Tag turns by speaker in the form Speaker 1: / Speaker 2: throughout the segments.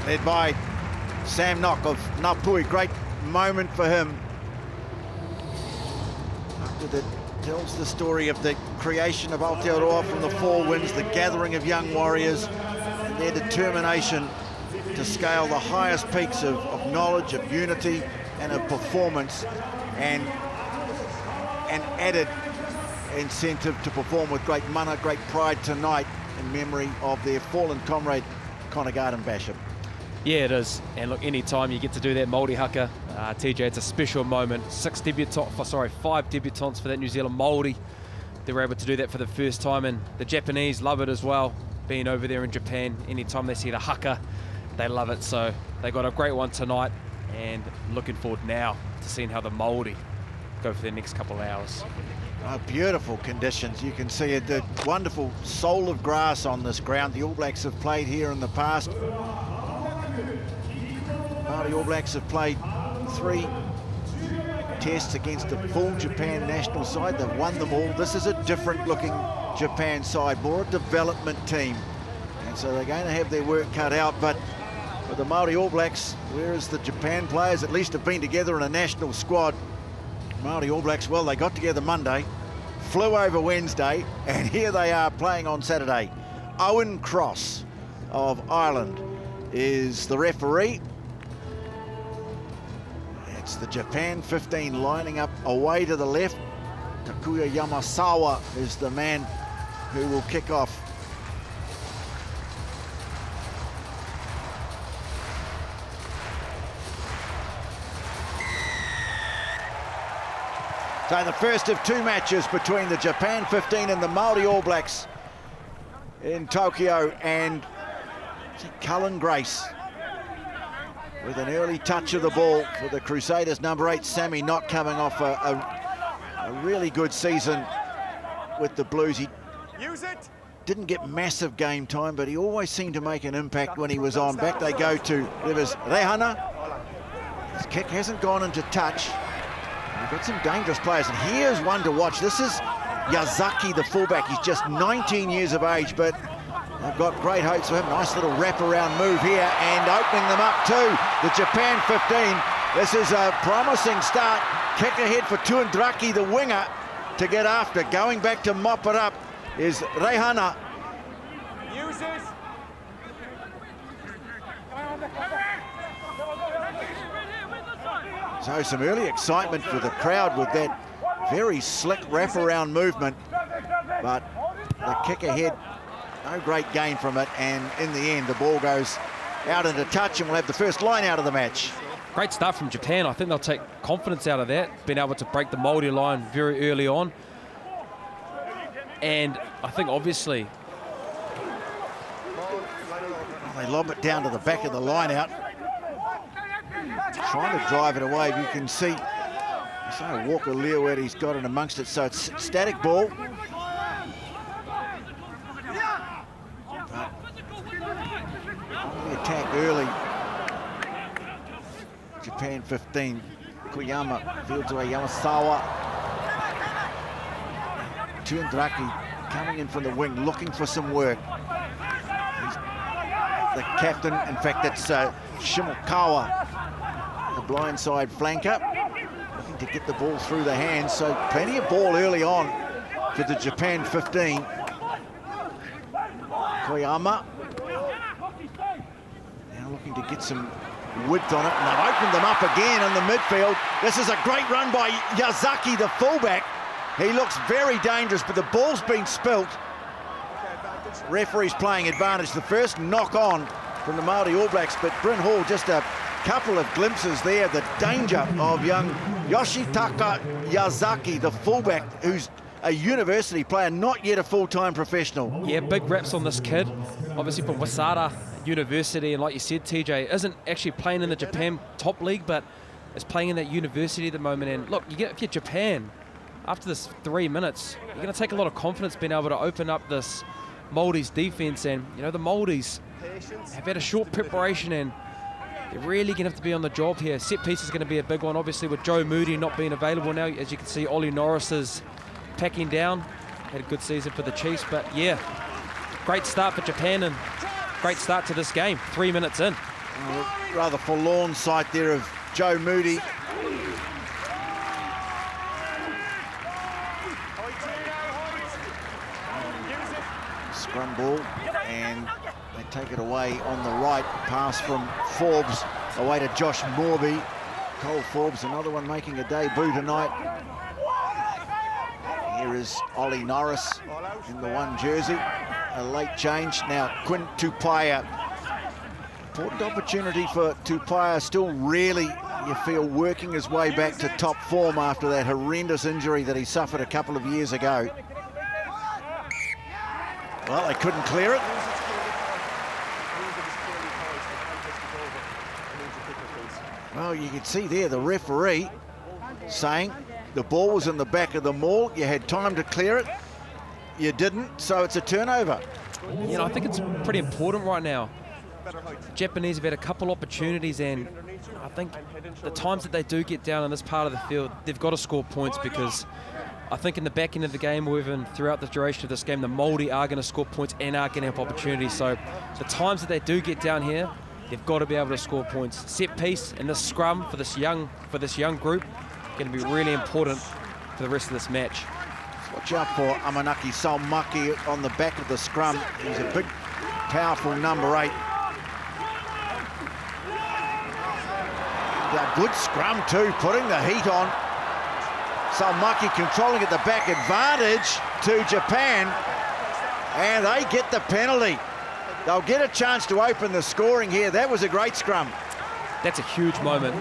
Speaker 1: Led by Sam Knock of Ngāpui. Great moment for him. After that, tells the story of the creation of Aotearoa from the Four Winds, the gathering of young warriors, and their determination to scale the highest peaks of knowledge, of unity, and of performance, and an added incentive to perform with great mana, great pride tonight in memory of their fallen comrade, Connor Garden-Basham.
Speaker 2: Yeah, it is. And look, any time you get to do that Māori haka, TJ, it's a special moment. 5 debutants for that New Zealand Māori. They were able to do that for the first time, and the Japanese love it as well. Being over there in Japan, anytime they see the haka, they love it. So they got a great one tonight, and looking forward now to seeing how the Māori go for the next couple of hours.
Speaker 1: Oh, beautiful conditions. You can see the wonderful soul of grass on this ground. The All Blacks have played here in the past. Māori All Blacks have played 3 tests against the full Japan national side. They've won them all. This is a different looking Japan side, more a development team. And so they're going to have their work cut out. But for the Māori All Blacks, whereas the Japan players at least have been together in a national squad, Māori All Blacks, well, they got together Monday, flew over Wednesday, and here they are playing on Saturday. Owen Cross of Ireland is the referee. It's the Japan 15 lining up away to the left. Takuya Yamasawa is the man who will kick off. So the first of 2 matches between the Japan 15 and the Māori All Blacks in Tokyo, and Cullen Grace with an early touch of the ball for the Crusaders. Number 8, Sammy Knott, coming off a really good season with the Blues. He didn't get massive game time, but he always seemed to make an impact when he was on. Back they go to Rivers Rehana. His kick hasn't gone into touch. They've got some dangerous players, and here's one to watch. This is Yazaki, the fullback. He's just 19 years of age, but they've got great hopes for him. Nice little wraparound move here, and opening them up too. The Japan 15. This is a promising start. Kick ahead for Tuandraki, the winger, to get after. Going back to mop it up is Rehana. So some early excitement for the crowd with that very slick wraparound movement, but the kick ahead, no great gain from it, and in the end the ball goes out into touch, and we'll have the first line out of the match.
Speaker 2: Great start from Japan. I think they'll take confidence out of that, being able to break the Māori line very early on. And I think obviously
Speaker 1: they lob it down to the back of the line out, trying to drive it away. You can see Walker Leawet, he's got it amongst it, so it's static ball. The attack early. Japan 15. Koyama fields away Yamasawa. Tuandraki coming in from the wing, looking for some work. He's the captain, in fact, that's Shimokawa, the blindside flanker, looking to get the ball through the hands. So plenty of ball early on for the Japan 15. Koyama now looking to get some width on it, and they've opened them up again in the midfield. This is a great run by Yazaki, the fullback. He looks very dangerous, but the ball's been spilt. Referee's playing advantage. The first knock on from the Māori All Blacks, but Bryn Hall, just a couple of glimpses there. The danger of young Yoshitaka Yazaki, the fullback, who's a university player, not yet a full-time professional.
Speaker 2: Yeah, big reps on this kid. Obviously from Wasada University, and like you said, TJ, isn't actually playing in the Japan top league, but is playing in that university at the moment. And look, if you're Japan, after this 3 minutes, you're going to take a lot of confidence being able to open up this Māori's defence. And, you know, the Māoris have had a short preparation and they're really going to have to be on the job here. Set piece is going to be a big one, obviously, with Joe Moody not being available now. As you can see, Ollie Norris is packing down. Had a good season for the Chiefs, but yeah, great start for Japan and great start to this game, 3 minutes in.
Speaker 1: Rather forlorn sight there of Joe Moody. Scrum ball, and they take it away on the right. Pass from Forbes away to Josh Morby. Cole Forbes, another one making a debut tonight. Here is Ollie Norris in the one jersey. A late change. Now Quinn Tupaia. Important opportunity for Tupaia, still really, you feel, working his way back to top form after that horrendous injury that he suffered a couple of years ago. Well, they couldn't clear it. Well, you can see there the referee saying the ball was in the back of the maul. You had time to clear it. You didn't, so it's a turnover.
Speaker 2: You know, I think it's pretty important right now. The Japanese have had a couple opportunities, and I think the times that they do get down in this part of the field, they've got to score points, because I think in the back end of the game, or even throughout the duration of this game, the Māori are going to score points and are going to have opportunities. So the times that they do get down here, they've got to be able to score points. Set piece and this scrum for this young group going to be really important for the rest of this match.
Speaker 1: Watch out for Amanaki Salmaki on the back of the scrum. He's a big, powerful number 8. A good scrum too, putting the heat on. Salmaki controlling at the back, advantage to Japan, and they get the penalty. They'll get a chance to open the scoring here. That was a great scrum.
Speaker 2: That's a huge moment,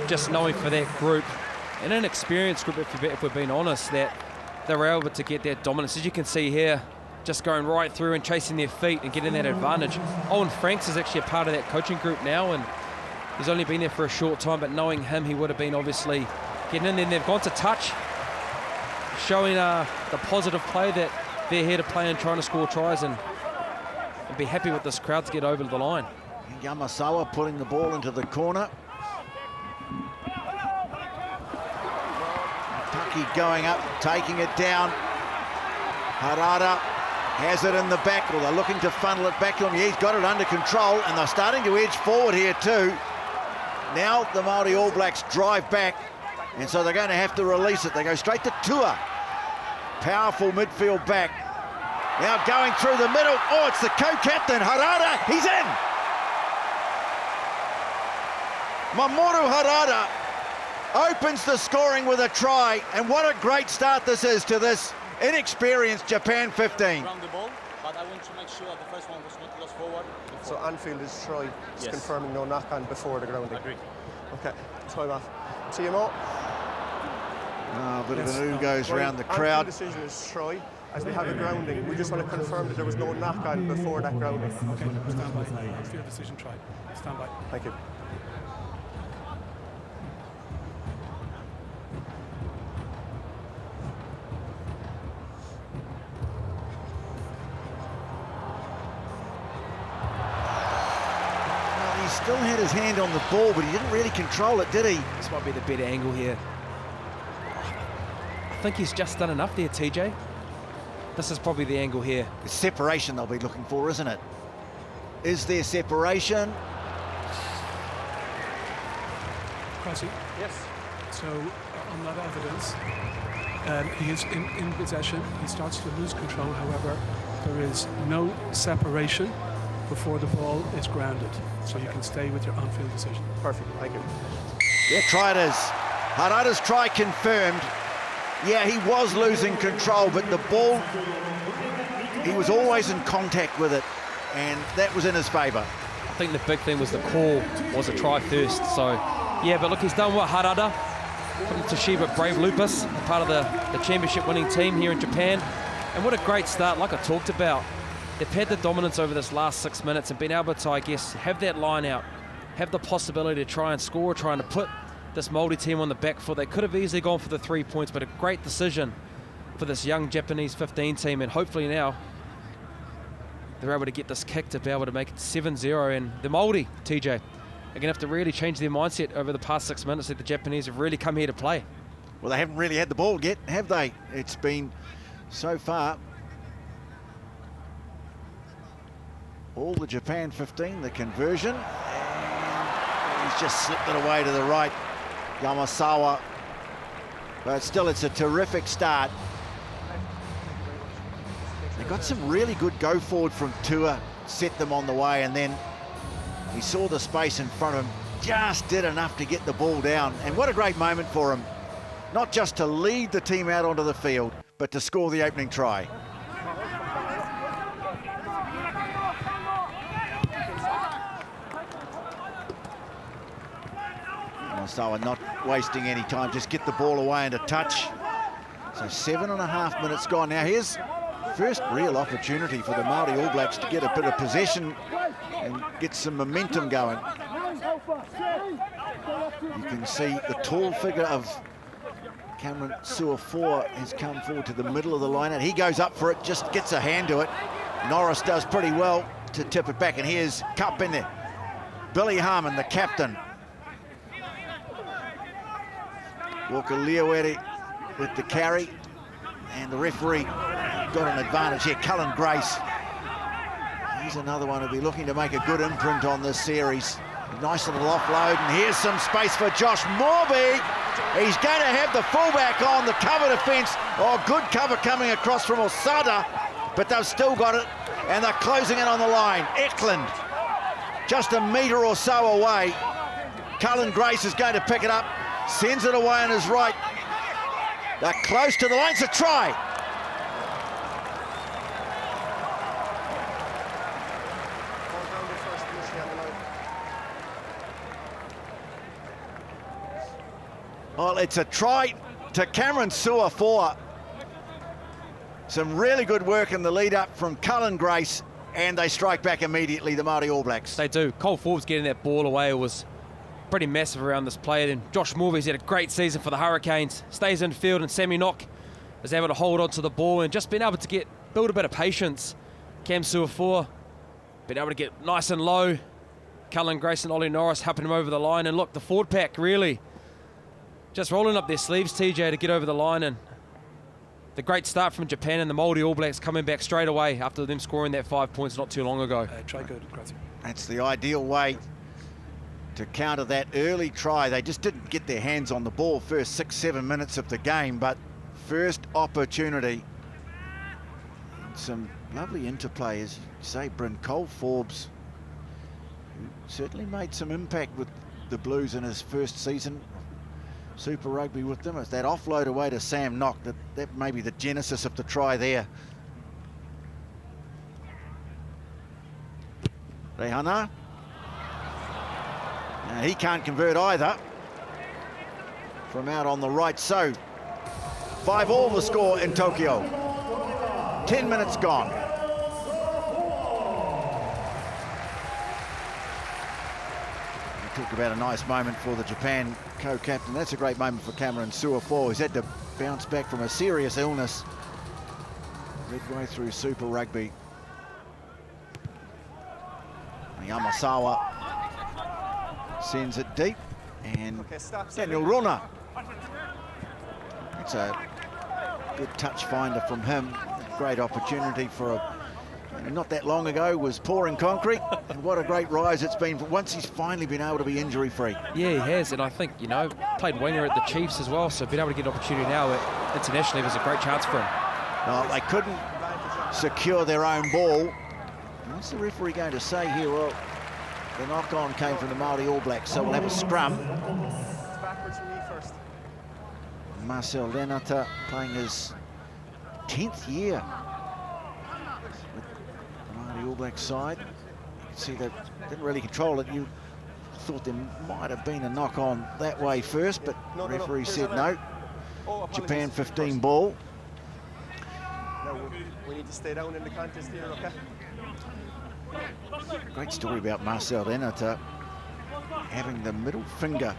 Speaker 2: just knowing for that group, and an experienced group, if we're being honest, that they were able to get that dominance. As you can see here, just going right through and chasing their feet and getting that advantage. Owen Franks is actually a part of that coaching group now, and he's only been there for a short time, but knowing him, he would have been obviously getting in there. And they've gone to touch, showing the positive play that they're here to play and trying to score tries and be happy with this crowd to get over the line.
Speaker 1: Yamasawa putting the ball into the corner. Taki going up, taking it down. Harada has it in the back, or they're looking to funnel it back to him. Yeah, he's got it under control, and they're starting to edge forward here too. Now the Māori All Blacks drive back, and so they're going to have to release it. They go straight to Tua. Powerful midfield back. Now going through the middle. Oh, it's the co-captain, Harada. He's in. Mamoru Harada opens the scoring with a try, and what a great start this is to this inexperienced Japan 15.
Speaker 3: Around the ball, but I want to make sure that the first one was not lost forward.
Speaker 4: So Anfield is try, just
Speaker 3: Yes.
Speaker 4: confirming no knock-on before the grounding.
Speaker 3: Agree.
Speaker 4: Okay, time off. TMO.
Speaker 1: A bit of an ooh goes around the crowd.
Speaker 4: Anfield decision is try, as we have a grounding. We just want to confirm that there was no knock-on before that grounding.
Speaker 5: Okay, stand by. Anfield decision try. Stand by.
Speaker 4: Thank you.
Speaker 1: still had his hand on the ball, but he didn't really control it, did he?
Speaker 2: This might be the better angle here. I think he's just done enough there, TJ. This is probably the angle here.
Speaker 1: It's separation they'll be looking for, isn't it? Is there separation?
Speaker 5: Crossy.
Speaker 3: Yes.
Speaker 5: So on that evidence, he is in possession. He starts to lose control. However, there is no separation before the ball is grounded. So you can stay with your on-field decision.
Speaker 4: Perfect, thank you.
Speaker 1: Yeah, try it is. Harada's try confirmed. Yeah, he was losing control, but the ball, he was always in contact with it, and that was in his favour.
Speaker 2: I think the big thing was the call was a try first. So, yeah, but look, he's done what Harada from the Chichibu Brave Lupus, part of the championship winning team here in Japan. And what a great start, like I talked about. They've had the dominance over this last 6 minutes and been able to, I guess, have that line out, have the possibility to try and score, trying to put this Māori team on the back foot. They could have easily gone for the 3 points, but a great decision for this young Japanese 15 team, and hopefully now they're able to get this kick to be able to make it 7-0. And the Māori, TJ, are going to have to really change their mindset over the past 6 minutes that the Japanese have really come here to play.
Speaker 1: Well, they haven't really had the ball yet, have they? It's been, so far, all the Japan 15, the conversion, and he's just slipped it away to the right, Yamasawa. But still, it's a terrific start. They got some really good go forward from Tua, set them on the way, and then he saw the space in front of him, just did enough to get the ball down. And what a great moment for him, not just to lead the team out onto the field, but to score the opening try. Yamasawa not wasting any time, just get the ball away and a touch. So 7.5 minutes gone. Now here's first real opportunity for the Māori All Blacks to get a bit of possession and get some momentum going. You can see the tall figure of Cameron Suafoa has come forward to the middle of the line, and he goes up for it, just gets a hand to it. Norris does pretty well to tip it back, and here's Cup in there. Billy Harmon, the captain. Walker Leoweri with the carry, and the referee got an advantage here. Cullen Grace, he's another one who'll be looking to make a good imprint on this series. A nice little offload, and here's some space for Josh Morby. He's going to have the fullback on the cover defence. Oh, good cover coming across from Osada, but they've still got it, and they're closing it on the line. Eklund, just a metre or so away. Cullen Grace is going to pick it up, sends it away on his right. They're close to the line. It's a try. Well, it's a try to Cameron Suafoa. Some really good work in the lead-up from Cullen Grace, and they strike back immediately, the Māori All Blacks.
Speaker 2: They do. Cole Forbes getting that ball away was pretty massive around this play. Then Josh Morby's had a great season for the Hurricanes. Stays in field, and Sammy Knock is able to hold on to the ball and just been able to build a bit of patience. Cam Suafoa been able to get nice and low. Cullen Grace and Ollie Norris helping him over the line. And look, the forward pack really just rolling up their sleeves, TJ, to get over the line. And the great start from Japan, and the Māori All Blacks coming back straight away after them scoring that 5 points not too long ago.
Speaker 5: Try good, grazie.
Speaker 1: That's the ideal way to counter that early try. They just didn't get their hands on the ball first 6-7 minutes of the game, but first opportunity. Some lovely interplay, as you say, Bryn. Cole Forbes, who certainly made some impact with the Blues in his first season Super Rugby with them. It's that offload away to Sam Knock, that may be the genesis of the try there. Rehana. Now, he can't convert either from out on the right. So 5-all the score in Tokyo. 10 minutes gone. Talk about a nice moment for the Japan co-captain. That's a great moment for Cameron Suafoa, who's had to bounce back from a serious illness midway through Super Rugby. Yamasawa Sends it deep, and Daniel Rona. It's a good touch finder from him. Great opportunity for not that long ago was pouring concrete, and what a great rise it's been once he's finally been able to be injury-free.
Speaker 2: Yeah, he has, and I think, you know, played winger at the Chiefs as well, so being able to get an opportunity now internationally was a great chance for him.
Speaker 1: No, they couldn't secure their own ball. What's the referee going to say here? Well, the knock-on came from the Māori All Blacks, so we'll have a scrum. Marcel Lenata playing his 10th year with the Māori All Blacks side. You can see they didn't really control it. You thought there might have been a knock-on that way first, but the referee said no. Japan 15 ball.
Speaker 4: No, we need to stay down in the contest here, okay?
Speaker 1: Great story about Marcel Lenata having the middle finger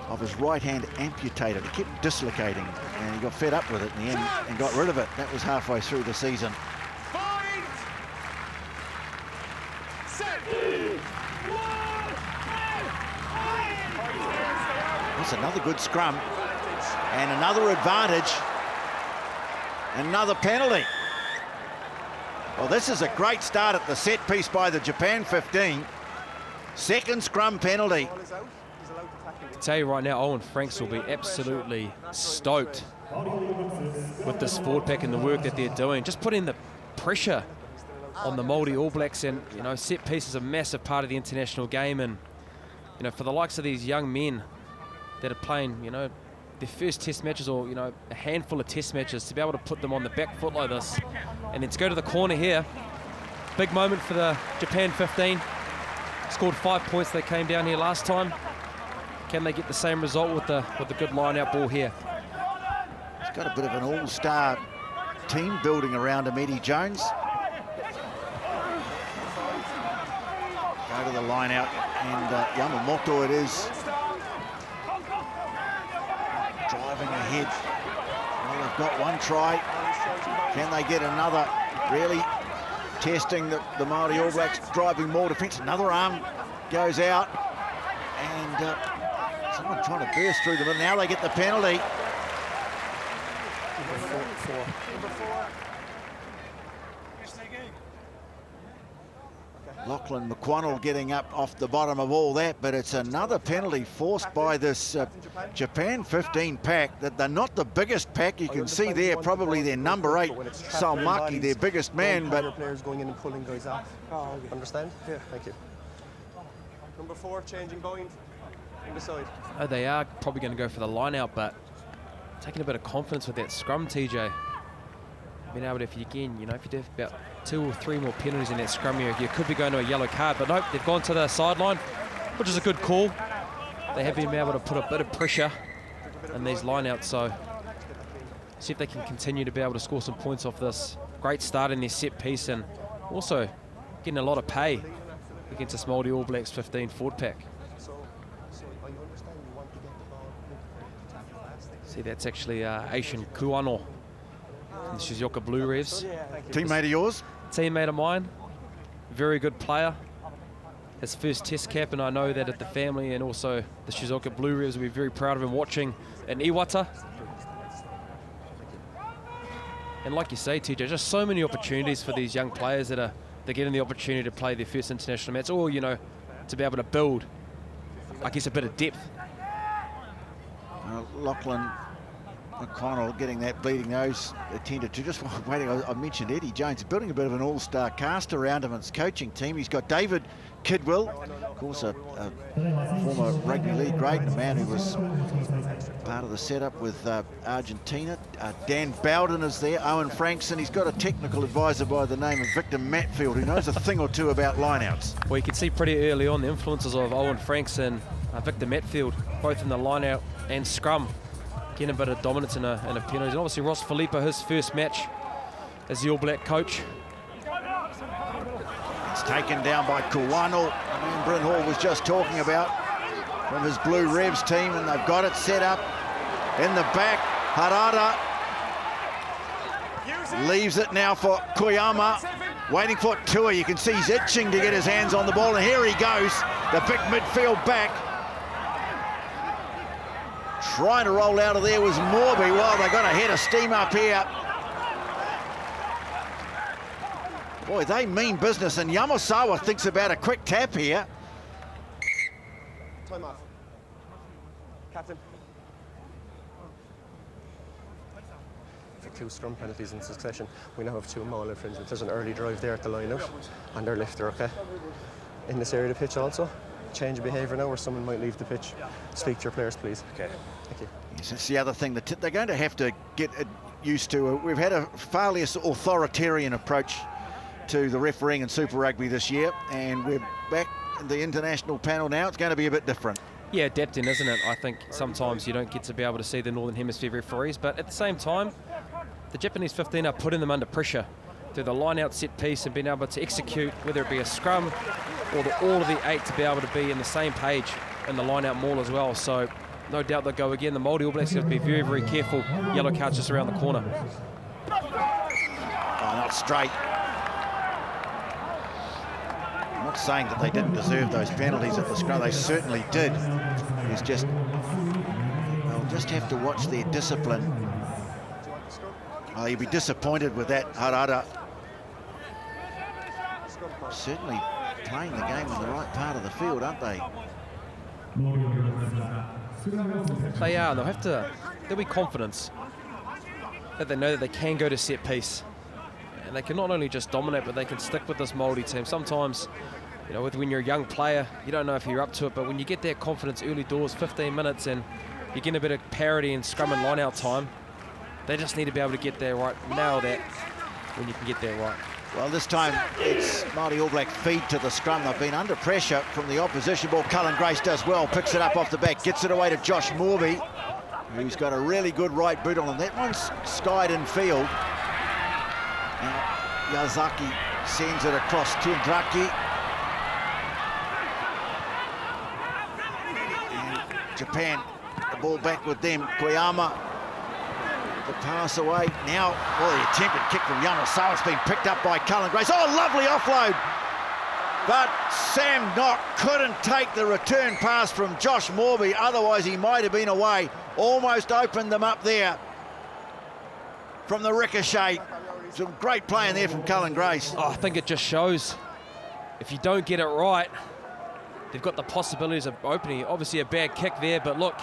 Speaker 1: of his right hand amputated. He kept dislocating, and he got fed up with it in the end and got rid of it. That was halfway through the season. That's another good scrum, and another advantage, another penalty. Well, this is a great start at the set piece by the Japan 15. Second scrum penalty.
Speaker 2: I tell you right now, Owen Franks will be absolutely stoked with this forward pack and the work that they're doing. Just putting the pressure on the Māori All Blacks, and, you know, set piece is a massive part of the international game, and, you know, for the likes of these young men that are playing, you know, their first test matches, or, you know, a handful of test matches, to be able to put them on the back foot like this and then to go to the corner here. Big moment for the Japan 15. Scored 5 points. They came down here last time. Can they get the same result with the good line-out ball here?
Speaker 1: He's got a bit of an all-star team building around him, Eddie Jones. Go to the line-out, and Yamamoto it is. Driving ahead. Well, they've got one try. Can they get another? Really testing the Māori All Blacks, driving more defence. Another arm goes out, and someone trying to burst through the middle. Now they get the penalty. Lachlan McQuannell getting up off the bottom of all that, but it's another penalty forced by this Japan 15 pack. That they're not the biggest pack. You can see there probably their number 8, Salmaki, their biggest man, but
Speaker 4: players going in and pulling guys off. Understand? Yeah. Thank you. Number 4, changing Boyd in the side.
Speaker 2: Oh, they are probably going to go for the line out, but taking a bit of confidence with that scrum, TJ. Being able to, if you do about 2 or 3 more penalties in that scrum area, you could be going to a yellow card, but nope, they've gone to the sideline, which is a good call. They have been able to put a bit of pressure in these line-outs, so see if they can continue to be able to score some points off this. Great start in their set piece, and also getting a lot of pay against this Māori All Blacks 15 forward pack. See, that's actually Aishin Kuano. And Shizuoka Blue Revs.
Speaker 1: Teammate of yours?
Speaker 2: Teammate of mine. Very good player. His first test cap, and I know that at the family and also the Shizuoka Blue Revs will be very proud of him watching in Iwata. And like you say, TJ, just so many opportunities for these young players that are getting the opportunity to play their first international match, or, you know, to be able to build, I guess, a bit of depth.
Speaker 1: Lachlan McConnell getting that bleeding nose attended to. Just waiting, I mentioned Eddie Jones building a bit of an all-star cast around him and his coaching team. He's got David Kidwell, of course, a former rugby league great, a man who was part of the setup with Argentina. Dan Bowden is there, Owen Franks, and he's got a technical advisor by the name of Victor Matfield, who knows a thing or two about lineouts.
Speaker 2: Well, you can see pretty early on the influences of Owen Franks and Victor Matfield, both in the lineout and scrum, getting a bit of dominance in a penalty. And obviously Ross Felipe, his first match as the All Black coach.
Speaker 1: It's taken down by Kuano, and Bryn Hall was just talking about, from his Blue Revs team, and they've got it set up in the back. Harada leaves it now for Koyama, waiting for Tua. You can see he's itching to get his hands on the ball, and here he goes, the big midfield back. Trying to roll out of there was Morby. Well, they got a head of steam up here. Boy, they mean business, and Yamasawa thinks about a quick tap here.
Speaker 4: Time off. Captain. 2 scrum penalties in succession. We now have 2 maul infringements. There's an early drive there at the line out, and their lifter, okay? In this area of the pitch also. Change of behaviour now, where someone might leave the pitch. Speak to your players, please. Okay. Thank you.
Speaker 1: Yes, that's the other thing that they're going to have to get used to. We've had a far less authoritarian approach to the refereeing in Super Rugby this year, and we're back in the international panel now. It's going to be a bit different.
Speaker 2: Yeah, adapting, isn't it? I think sometimes you don't get to be able to see the Northern Hemisphere referees, but at the same time, the Japanese 15 are putting them under pressure through the line-out set piece and being able to execute, whether it be a scrum or all of the 8 to be able to be in the same page in the line-out maul as well. So no doubt they'll go again. The Māori All Blacks have to be very, very careful. Yellow card's just around the corner.
Speaker 1: Oh, not straight. I'm not saying that they didn't deserve those penalties at the scrum. They certainly did. It's just, they'll just have to watch their discipline. Oh, you'll be disappointed with that, Harada. Certainly playing the game in the right part of the field, aren't they?
Speaker 2: They are. There'll be confidence that they know that they can go to set piece. And they can not only just dominate, but they can stick with this Māori team. Sometimes, you know, when you're a young player, you don't know if you're up to it, but when you get that confidence early doors, 15 minutes, and you get a bit of parity in scrum and line-out time, they just need to be able to get there right, nail that when you can get there right.
Speaker 1: Well, this time it's Māori All Black feed to the scrum. They've been under pressure from the opposition ball. Cullen Grace does well, picks it up off the back, gets it away to Josh Morby, who's got a really good right boot on him. That one's skied in field. Now, Yazaki sends it across to Ndraki. And Japan, the ball back with them. Koyama, the pass away. Now, well, the attempted kick from Yamasawa has been picked up by Cullen Grace. Oh, lovely offload. But Sam Knock couldn't take the return pass from Josh Morby. Otherwise, he might have been away. Almost opened them up there from the ricochet. Some great play in there from Cullen Grace.
Speaker 2: Oh, I think it just shows if you don't get it right, they've got the possibilities of opening. Obviously a bad kick there, but look,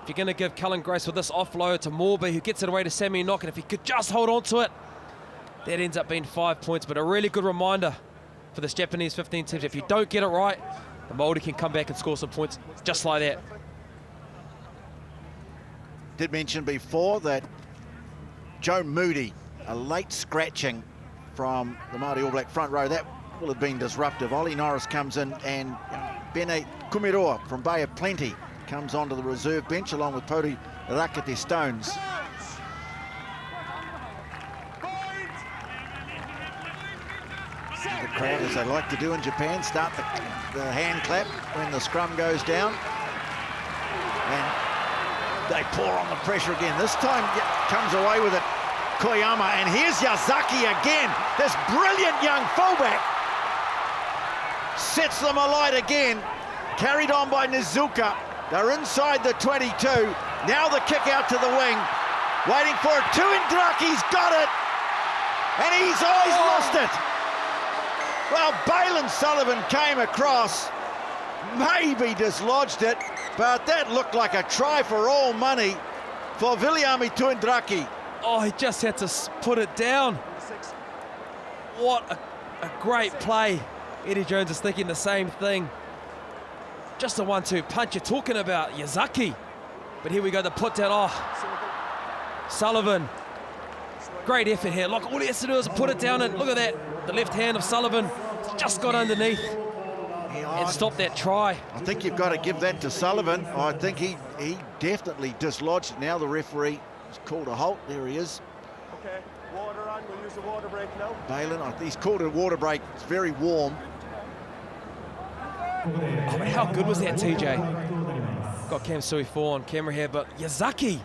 Speaker 2: if you're going to give Cullen Grace with this offload to Morby, who gets it away to Sammy Knock, and if he could just hold on to it, that ends up being 5 points. But a really good reminder for this Japanese 15 teams. If you don't get it right, the Māori can come back and score some points just like that.
Speaker 1: Did mention before that Joe Moody, a late scratching from the Māori All Black front row, that will have been disruptive. Ollie Norris comes in, and Bene Kumiroa from Bay of Plenty comes onto the reserve bench along with Pori Rakete Stones. The crowd, as they like to do in Japan, start the hand clap when the scrum goes down. And they pour on the pressure again. This time comes away with it Koyama, and here's Yazaki again. This brilliant young fullback sets them alight again. Carried on by Nezuka. They're inside the 22. Now the kick out to the wing. Waiting for it. Tuindraki's got it. And he's always lost it. Well, Balin Sullivan came across, maybe dislodged it, but that looked like a try for all money for Viliami Tuindraki.
Speaker 2: Oh, he just had to put it down. What a great play. Eddie Jones is thinking the same thing. Just a 1-2 punch. You're talking about Yazaki. But here we go, the put down. Oh, Sullivan. Great effort here. Look, all he has to do is put it down, and look at that. The left hand of Sullivan just got underneath and stopped that try.
Speaker 1: I think you've got to give that to Sullivan. I think he definitely dislodged it. Now the referee has called a halt. There he is.
Speaker 4: Okay, water on. We'll use the water break now.
Speaker 1: Balin, he's called a water break. It's very warm.
Speaker 2: Oh, but how good was that, TJ? Got Cam Suafoa on camera here, but Yazaki,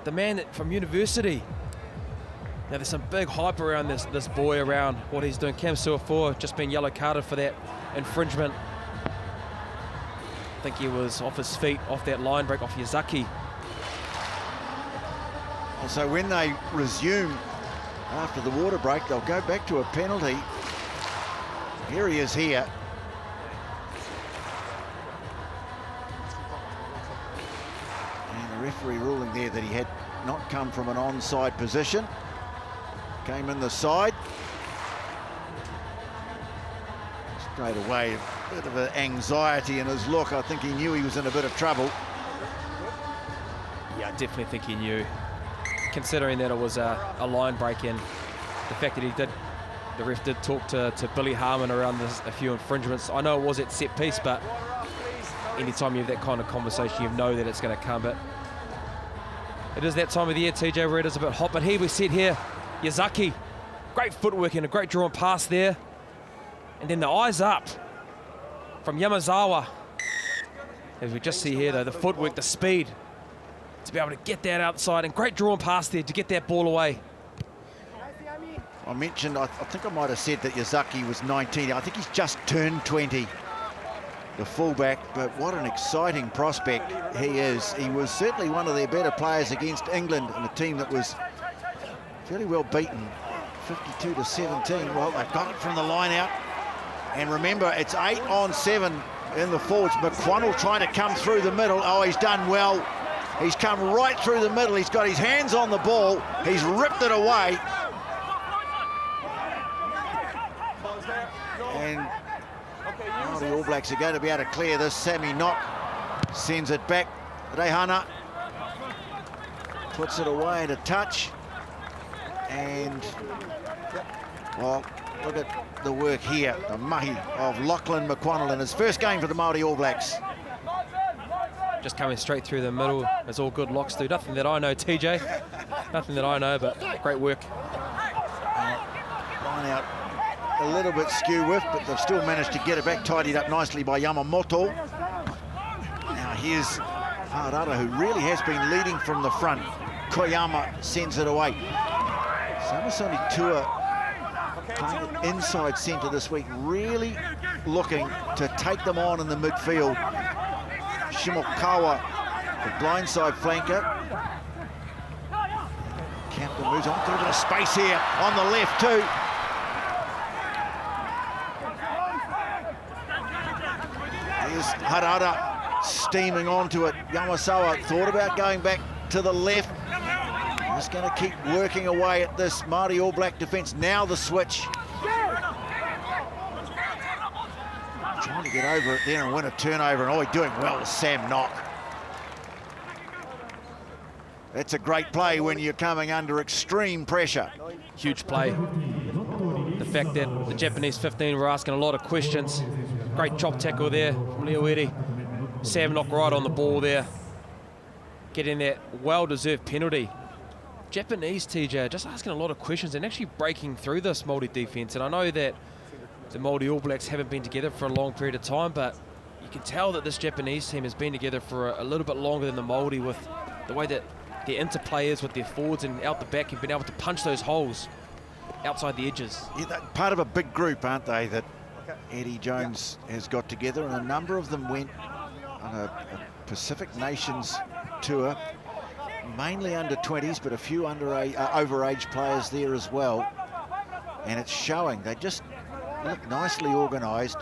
Speaker 2: the man from university. Now there's some big hype around this boy, around what he's doing. Cam Suafoa just been yellow carded for that infringement. think he was off his feet, off that line break, off Yazaki.
Speaker 1: So when they resume after the water break, they'll go back to a penalty. Here he is here. And the referee ruling there that he had not come from an onside position. Came in the side. Straight away, a bit of an anxiety in his look. I think he knew he was in a bit of trouble.
Speaker 2: Yeah, I definitely think he knew. Considering that it was a line break in, the fact that the ref did talk to Billy Harmon around a few infringements. I know it was at set piece, but anytime you have that kind of conversation, you know that it's going to come. But it is that time of the year, TJ, where it is a bit hot. But here we sit here, Yazaki, great footwork and a great drawn pass there. And then the eyes up from Yamazawa. As we just see here, though, the footwork, the speed, to be able to get that outside, and great drawn pass there to get that ball away.
Speaker 1: I mentioned, I think I might have said that Yazaki was 19. I think he's just turned 20, the fullback, but what an exciting prospect he is. He was certainly one of their better players against England, and a team that was fairly well beaten, 52-17. Well, they've got it from the line out. And remember, it's 8-on-7 in the forwards. McQuannell trying to come through the middle. Oh, he's done well. He's come right through the middle. He's got his hands on the ball. He's ripped it away. And the All Blacks are going to be able to clear this. Sammy Knock sends it back. Rehana puts it away at a touch. And, well, look at the work here. The mahi of Lachlan McQuannell in his first game for the Māori All Blacks.
Speaker 2: Just coming straight through the middle, as all good locks do. Nothing that I know, TJ. Nothing that I know, but great work.
Speaker 1: Line out a little bit skew with, but they've still managed to get it back, tidied up nicely by Yamamoto. Now here's Harada, who really has been leading from the front. Koyama sends it away. Samasoni Tua playing inside centre this week, really looking to take them on in the midfield. Shimokawa, the blindside flanker. Captain moves on, got a bit of space here on the left too. There's Harada steaming onto it. Yamasawa thought about going back to the left. Just going to keep working away at this Māori All Black defence. Now the switch. Trying to get over it there and win a turnover, and doing well with Sam Knock. That's a great play when you're coming under extreme pressure.
Speaker 2: Huge play. The fact that the Japanese 15 were asking a lot of questions. Great chop tackle there from Leoeri. Sam Knock right on the ball there, getting that well-deserved penalty. Japanese, TJ, just asking a lot of questions and actually breaking through this Māori defence. And I know that the Māori All Blacks haven't been together for a long period of time, but you can tell that this Japanese team has been together for a little bit longer than the Māori, with the way that their interplay is with their forwards and out the back. You've been able to punch those holes outside the edges.
Speaker 1: Yeah, they're part of a big group, aren't they, that Eddie Jones has got together, and a number of them went on a Pacific Nations tour, mainly under 20s, but a few overage players there as well. And it's showing. They just look nicely organised.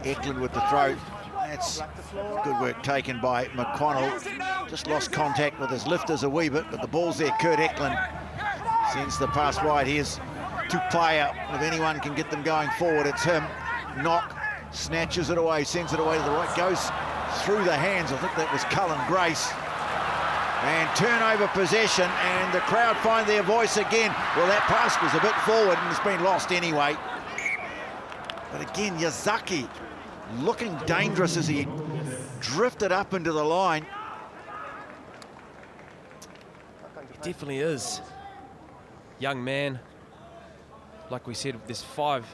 Speaker 1: Eklund with the throw. That's good work taken by McQuannell. Just lost contact with his lifters a wee bit, but the ball's there. Kurt Eklund sends the pass wide. Here's Tupaia. If anyone can get them going forward, it's him. Knock snatches it away, sends it away to the right, goes through the hands. I think that was Cullen Grace. And turnover possession, and the crowd find their voice again. Well, that pass was a bit forward and it's been lost anyway. But again, Yazaki looking dangerous as he drifted up into the line.
Speaker 2: He definitely is. Young man. Like we said, there's 5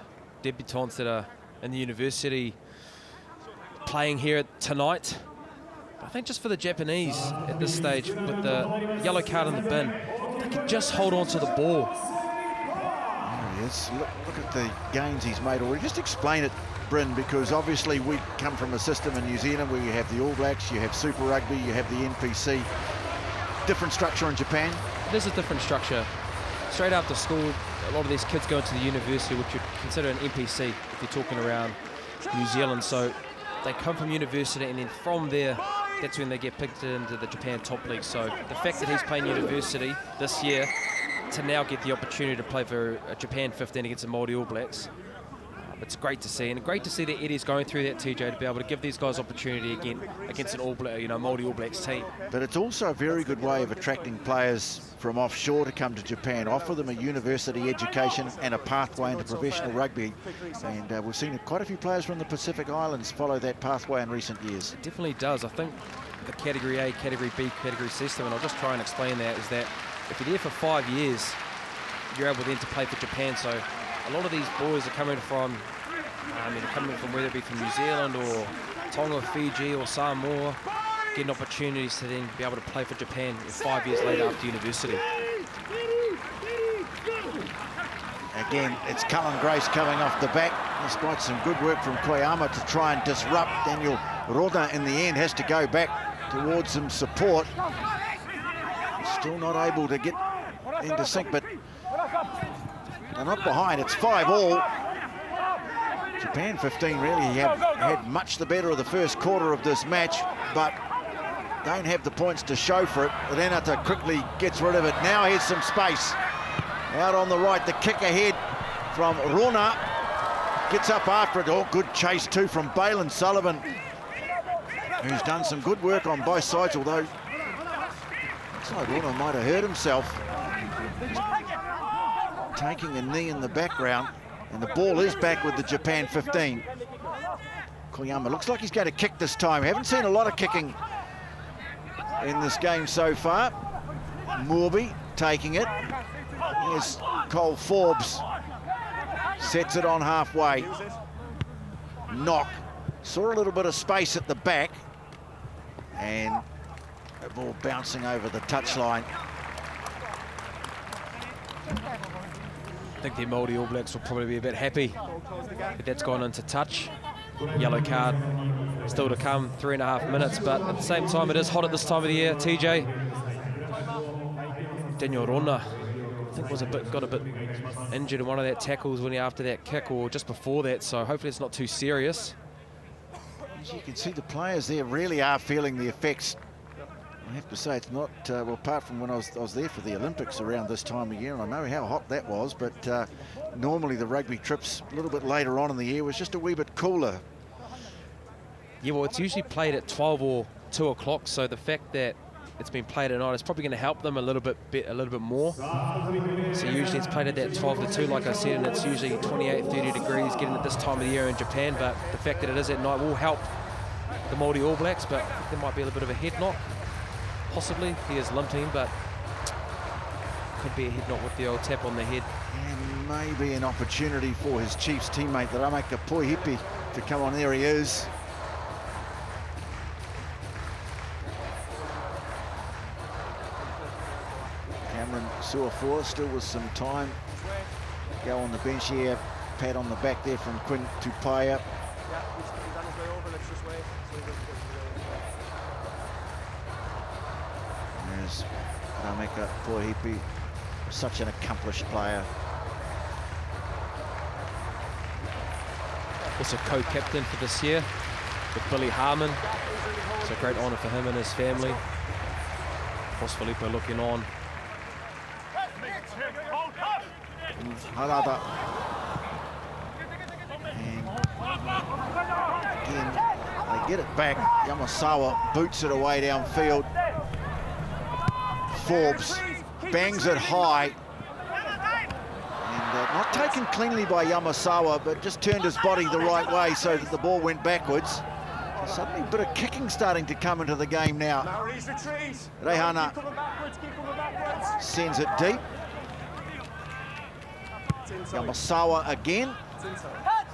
Speaker 2: debutants that are in the university playing here tonight. I think just for the Japanese at this stage, with the yellow card in the bin, they can just hold on to the ball.
Speaker 1: Oh, Yes, look at the gains he's made already. Just explain it, Bryn, because obviously we come from a system in New Zealand where you have the All Blacks, you have Super Rugby, you have the NPC. Different structure in Japan.
Speaker 2: There's a different structure. Straight after school, a lot of these kids go into the university, which you'd consider an NPC if you're talking around New Zealand. So they come from university, and then from there, that's when they get picked into the Japan top league. So the fact that he's playing university this year to now get the opportunity to play for a Japan 15 against the Māori All Blacks, it's great to see, and great to see that Eddie's going through that, TJ, to be able to give these guys opportunity again against an Māori All Blacks team. But
Speaker 1: it's also a very good way of attracting players from offshore to come to Japan, offer them a university education and a pathway into professional rugby. And we've seen quite a few players from the Pacific Islands follow that pathway in recent years.
Speaker 2: It definitely does. I think the Category A, Category B, Category system, and I'll just try and explain that, is that if you're there for 5 years, you're able then to play for Japan. So a lot of these boys are coming from, whether it be from New Zealand or Tonga, Fiji or Samoa, getting opportunities to then be able to play for Japan 5 years later after university.
Speaker 1: Again, it's Cullen Grace coming off the back, despite some good work from Koyama to try and disrupt. Daniel Roda in the end has to go back towards some support. Still not able to get into sync, but they're not behind. It's 5-all. Japan 15 really have had much the better of the first quarter of this match, but don't have the points to show for it. Renata quickly gets rid of it. Now here's some space. Out on the right, the kick ahead from Rona. Gets up after it. Oh, good chase too from Balin Sullivan, who's done some good work on both sides, although looks like Rona might have hurt himself. Taking a knee in the background, and the ball is back with the Japan 15. Koyama looks like he's going to kick this time. Haven't seen a lot of kicking in this game so far. Morby taking it. Here's Cole Forbes. Sets it on halfway. Knock. Saw a little bit of space at the back. And the ball bouncing over the touchline.
Speaker 2: I think the Māori All Blacks will probably be a bit happy that that's gone into touch. Yellow card still to come, 3.5 minutes, but at the same time it is hot at this time of the year. TJ, Daniel Rona, I think got a bit injured in one of that tackles after that kick or just before that, so hopefully it's not too serious.
Speaker 1: As you can see, the players there really are feeling the effects. I have to say it's not, well, apart from when I was there for the Olympics around this time of year, and I know how hot that was, but normally the rugby trips a little bit later on in the year was just a wee bit cooler.
Speaker 2: Yeah, well, it's usually played at 12 or 2 o'clock, so the fact that it's been played at night is probably going to help them a little bit more. So usually it's played at that 12 to 2, like I said, and it's usually 28, 30 degrees getting at this time of the year in Japan, but the fact that it is at night will help the Māori All Blacks, but I think there might be a little bit of a head knock. Possibly, he is limping, but could be a head knock with the old tap on the head.
Speaker 1: And maybe an opportunity for his Chiefs teammate, the Rameka Poihipi, to come on. There he is. Cameron Suafoa still with some time. Go on the bench here. Pat on the back there from Quinn Tupaia. There's Rameka Poihipi, such an accomplished player.
Speaker 2: Also co-captain for this year with Billy Harmon. It's a great honour for him and his family. Ross Filippo looking on.
Speaker 1: Harada. And again, they get it back. Yamasawa boots it away downfield. Forbes bangs it high. And not taken cleanly by Yamasawa, but just turned his body the right way so that the ball went backwards. So suddenly a bit of kicking starting to come into the game now. Rehana sends it deep. Yamasawa again,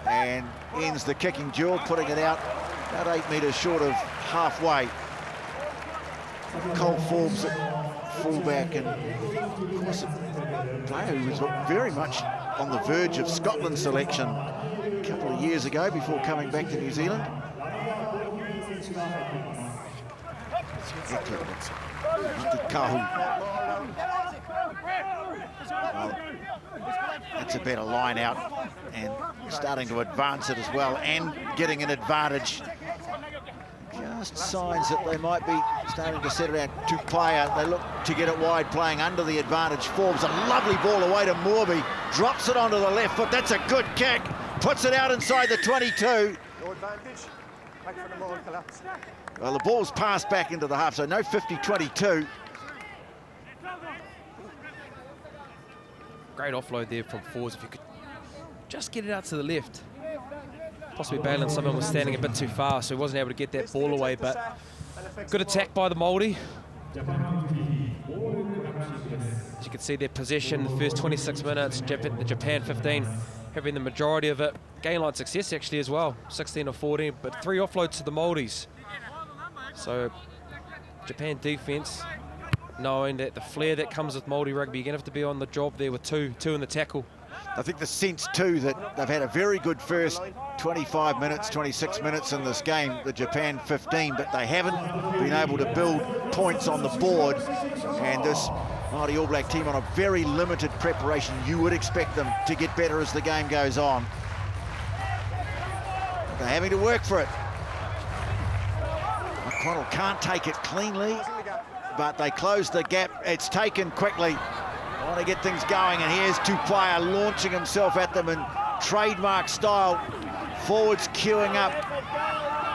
Speaker 1: and ends the kicking duel, putting it out about 8 metres short of halfway. Cole Forbes at fullback, and of course a player who was very much on the verge of Scotland selection a couple of years ago before coming back to New Zealand. Well, that's a better line out and starting to advance it as well and getting an advantage. Just signs that they might be starting to settle down. Two-player, they look to get it wide, playing under the advantage. Forbes, a lovely ball away to Morby. Drops it onto the left foot. That's a good kick. Puts it out inside the 22.
Speaker 4: No advantage. Back for the ball collapse.
Speaker 1: Well, the ball's passed back into the half, so no 50-22.
Speaker 2: Great offload there from Forbes. If you could just get it out to the left. Possibly Balin, someone was standing a bit too far, so he wasn't able to get that ball away, but good attack by the Māori. As you can see, their possession the first 26 minutes, the Japan 15 having the majority of it. Gain line success actually as well, 16 or 14, but 3 offloads to the Māoris. So Japan defense, knowing that the flair that comes with Māori rugby, you're going to have to be on the job there with two in the tackle.
Speaker 1: I think the sense too that they've had a very good first 25 minutes, 26 minutes in this game, the Japan 15, but they haven't been able to build points on the board. And this Māori All Black team on a very limited preparation, you would expect them to get better as the game goes on. They're having to work for it. McConnell can't take it cleanly, but they close the gap. It's taken quickly. Want to get things going, and here's Two-player launching himself at them in trademark style. Forwards queuing up.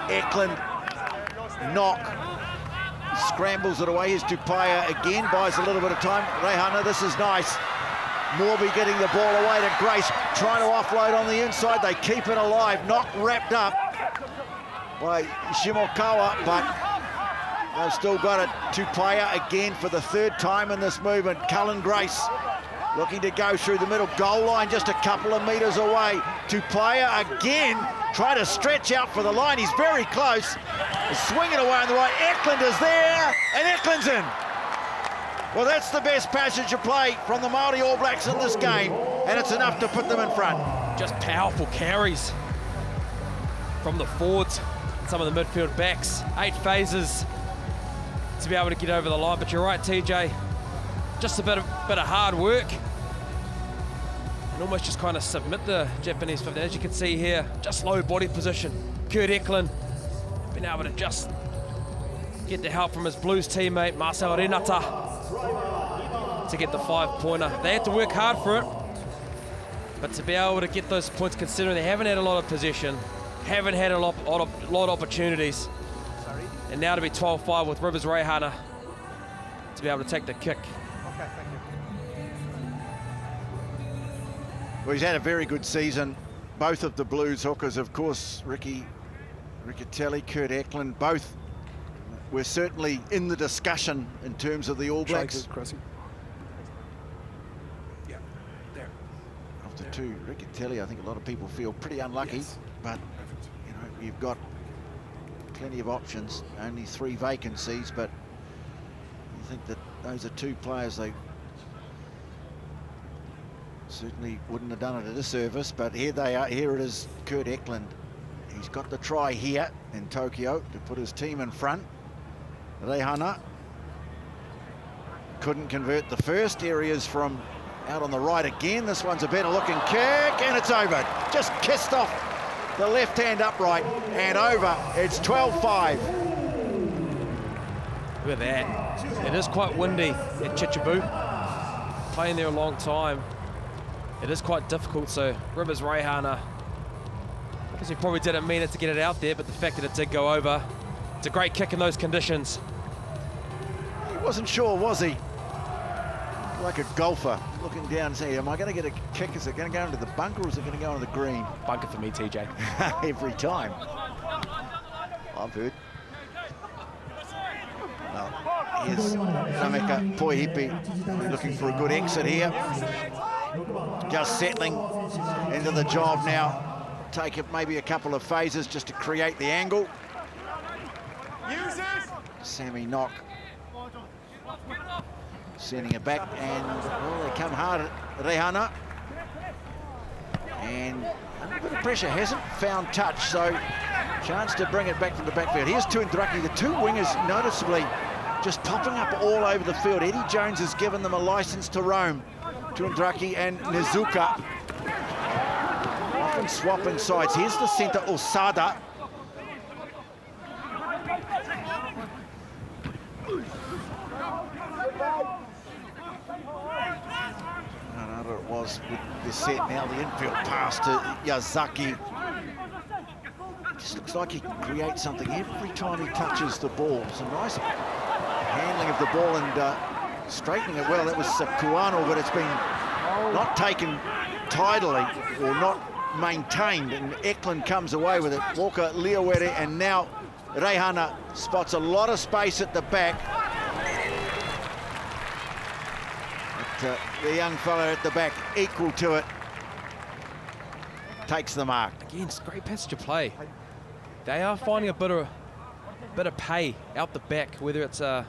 Speaker 1: Eklund, knock, scrambles it away. Here's Two-player again, buys a little bit of time. Reihana, this is nice. Morby getting the ball away to Grace, trying to offload on the inside. They keep it alive. Knock wrapped up by Shimokawa, but they've still got it. Two-player again for the 3rd time in this movement. Cullen Grace looking to go through the middle. Goal line just a couple of metres away. Two-player again, try to stretch out for the line. He's very close. He's swinging away on the right. Eklund is there, and Eklund's in. Well, that's the best passage of play from the Māori All Blacks in this game, and it's enough to put them in front.
Speaker 2: Just powerful carries from the forwards, some of the midfield backs. 8 phases to be able to get over the line, but you're right, TJ. Just a bit of hard work, and almost just kind of submit the Japanese 15. As you can see here, just low body position. Kurt Eklund been able to just get the help from his Blues teammate Marcel Renata to get the 5-pointer. They had to work hard for it, but to be able to get those points, considering they haven't had a lot of possession, haven't had a lot of opportunities. And now to be 12-5 with Rivers Reihana to be able to take the kick.
Speaker 4: Okay, thank you.
Speaker 1: Well, he's had a very good season. Both of the Blues hookers, of course, Ricky Riccitelli, Kurt Eklund, both were certainly in the discussion in terms of the All Blacks.
Speaker 5: Yeah, there.
Speaker 1: Of the two, Riccitelli, I think a lot of people feel pretty unlucky,
Speaker 5: Yes.
Speaker 1: but you know, you've got plenty of options, only 3 vacancies, but you think that those are 2 players they certainly wouldn't have done it a disservice, but here they are. Here it is, Kurt Eklund. He's got the try here in Tokyo to put his team in front. Reihana couldn't convert the first. Areas from out on the right again. This one's a better looking kick, and it's over. Just kissed off the left-hand upright and over. It's 12-5.
Speaker 2: Look at that. It is quite windy at Chichibu. Playing there a long time. It is quite difficult, so Rivers Reihana, I guess he probably didn't mean it to get it out there, but the fact that it did go over, it's a great kick in those conditions.
Speaker 1: He wasn't sure, was he? Like a golfer looking down and saying, am I going to get a kick? Is it going to go into the bunker or is it going to go into the green?
Speaker 2: Bunker for me, TJ.
Speaker 1: Every time. I've heard. Well, here's Rameka Poihipi looking for a good exit here. Just settling into the job now. Take it maybe a couple of phases just to create the angle. Sammy Knock sending it back, and well, they come hard at Reihana. And under a bit of pressure, hasn't found touch, so chance to bring it back from the backfield. Here's Tuandraki, the two wingers noticeably just popping up all over the field. Eddie Jones has given them a license to roam. Tuandraki and Nezuka often swapping sides. Here's the centre, Osada. Harada it was with the set, now the infield pass to Yazaki. Just looks like he can create something every time he touches the ball. Some nice handling of the ball and straightening it well. That was Kuano, but it's been not taken tidily or not maintained, and Eklund comes away with it. Walker Liawere, and now Reihana spots a lot of space at the back. But, the young fellow at the back, equal to it, takes the mark.
Speaker 2: Again, it's great passage of play. They are finding a bit of pay out the back, whether it's a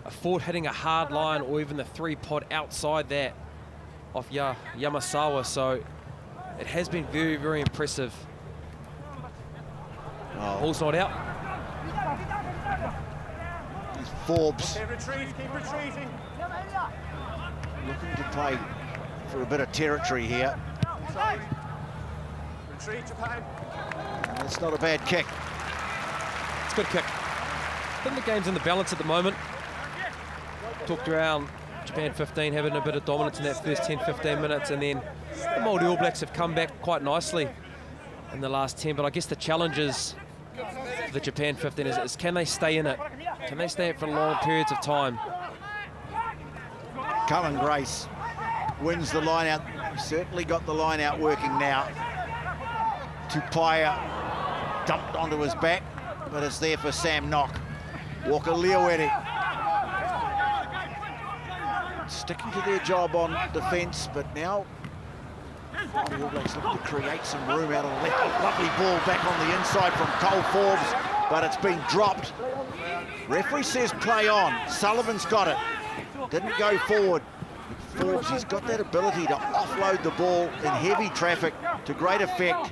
Speaker 2: forward hitting a hard line or even the three-pod outside that off Yamasawa. So it has been very, very impressive.
Speaker 1: Oh.
Speaker 2: Ball's not out.
Speaker 1: He's Forbes
Speaker 4: Keep retreating.
Speaker 1: looking to play for a bit of territory here.
Speaker 4: Retreat, Japan.
Speaker 1: And that's not a bad kick.
Speaker 2: It's a good kick. I think the game's in the balance at the moment. Talked around Japan 15 having a bit of dominance in that first 10-15 minutes, and then the Māori All Blacks have come back quite nicely in the last 10. But I guess the challenges for the Japan 15 is can they stay in it? Can they stay in it for long periods of time?
Speaker 1: Cullen Grace wins the line out. Certainly got the line out working now. Tupaia dumped onto his back, but it's there for Sam Knock. Walker Liawere sticking to their job on defence, but now the All Blacks looking to create some room out on the left. Lovely ball back on the inside from Cole Forbes, but it's been dropped. Referee says play on. Sullivan's got it. Didn't go forward. Forbes, he's got that ability to offload the ball in heavy traffic to great effect.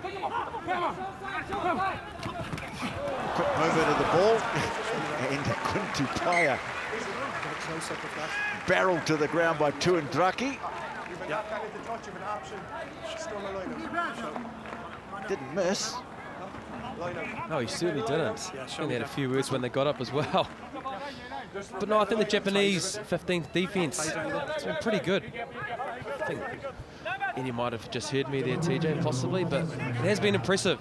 Speaker 1: Quick movement of the ball, and Quintu Paia barreled to the ground by Tuandraki. Didn't miss.
Speaker 2: No, he certainly didn't. And they had a few words when they got up as well. But no, I think the Japanese 15th defence has been pretty good. I think Eddie might have just heard me there, TJ, possibly, but it has been impressive.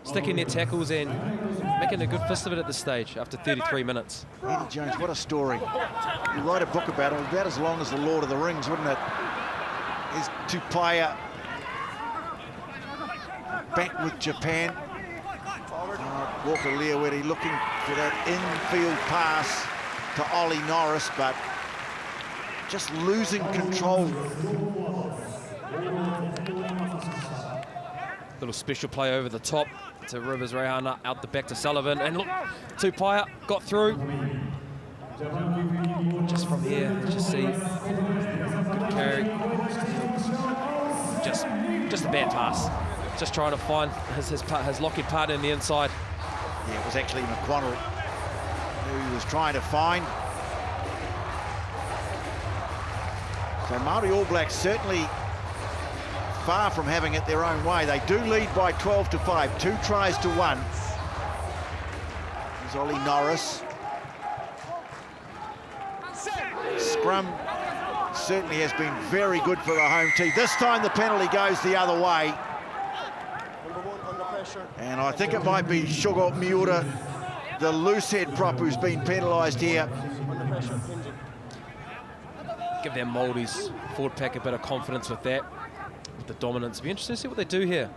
Speaker 2: Sticking their tackles and making a good fist of it at this stage after 33 minutes.
Speaker 1: Eddie Jones, what a story. You write a book about him, about as long as The Lord of the Rings, wouldn't it? Here's Tupaia back with Japan. Walker Liawere looking for that infield pass to Ollie Norris, but just losing control.
Speaker 2: Little special play over the top to Rivers Reihana, out the back to Sullivan, and look, Tupaia got through. Just from here, just see, good carry. Just a bad pass. Just trying to find his Lockheed partner in the inside.
Speaker 1: Yeah, it was actually McQuannell who he was trying to find. So Māori All Blacks certainly far from having it their own way. They do lead by 12-5, 2 tries to 1. There's Ollie Norris. Scrum certainly has been very good for the home team. This time the penalty goes the other way. And I think it might be Shogo Miura, the loose head prop, who's been penalised here.
Speaker 2: Give their Māoris forward pack a bit of confidence with that, with the dominance. It'll be interesting to see what they do here.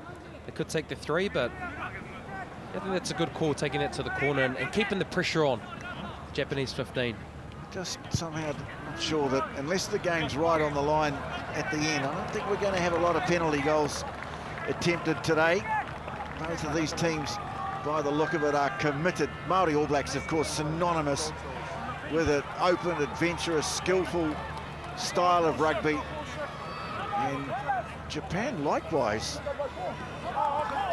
Speaker 2: They could take the 3, but I think that's a good call, taking that to the corner and keeping the pressure on Japanese 15.
Speaker 1: Just somehow not sure that unless the game's right on the line at the end, I don't think we're going to have a lot of penalty goals attempted today. Both of these teams, by the look of it, are committed. Māori All Blacks, of course, synonymous with an open, adventurous, skillful style of rugby. And Japan, likewise,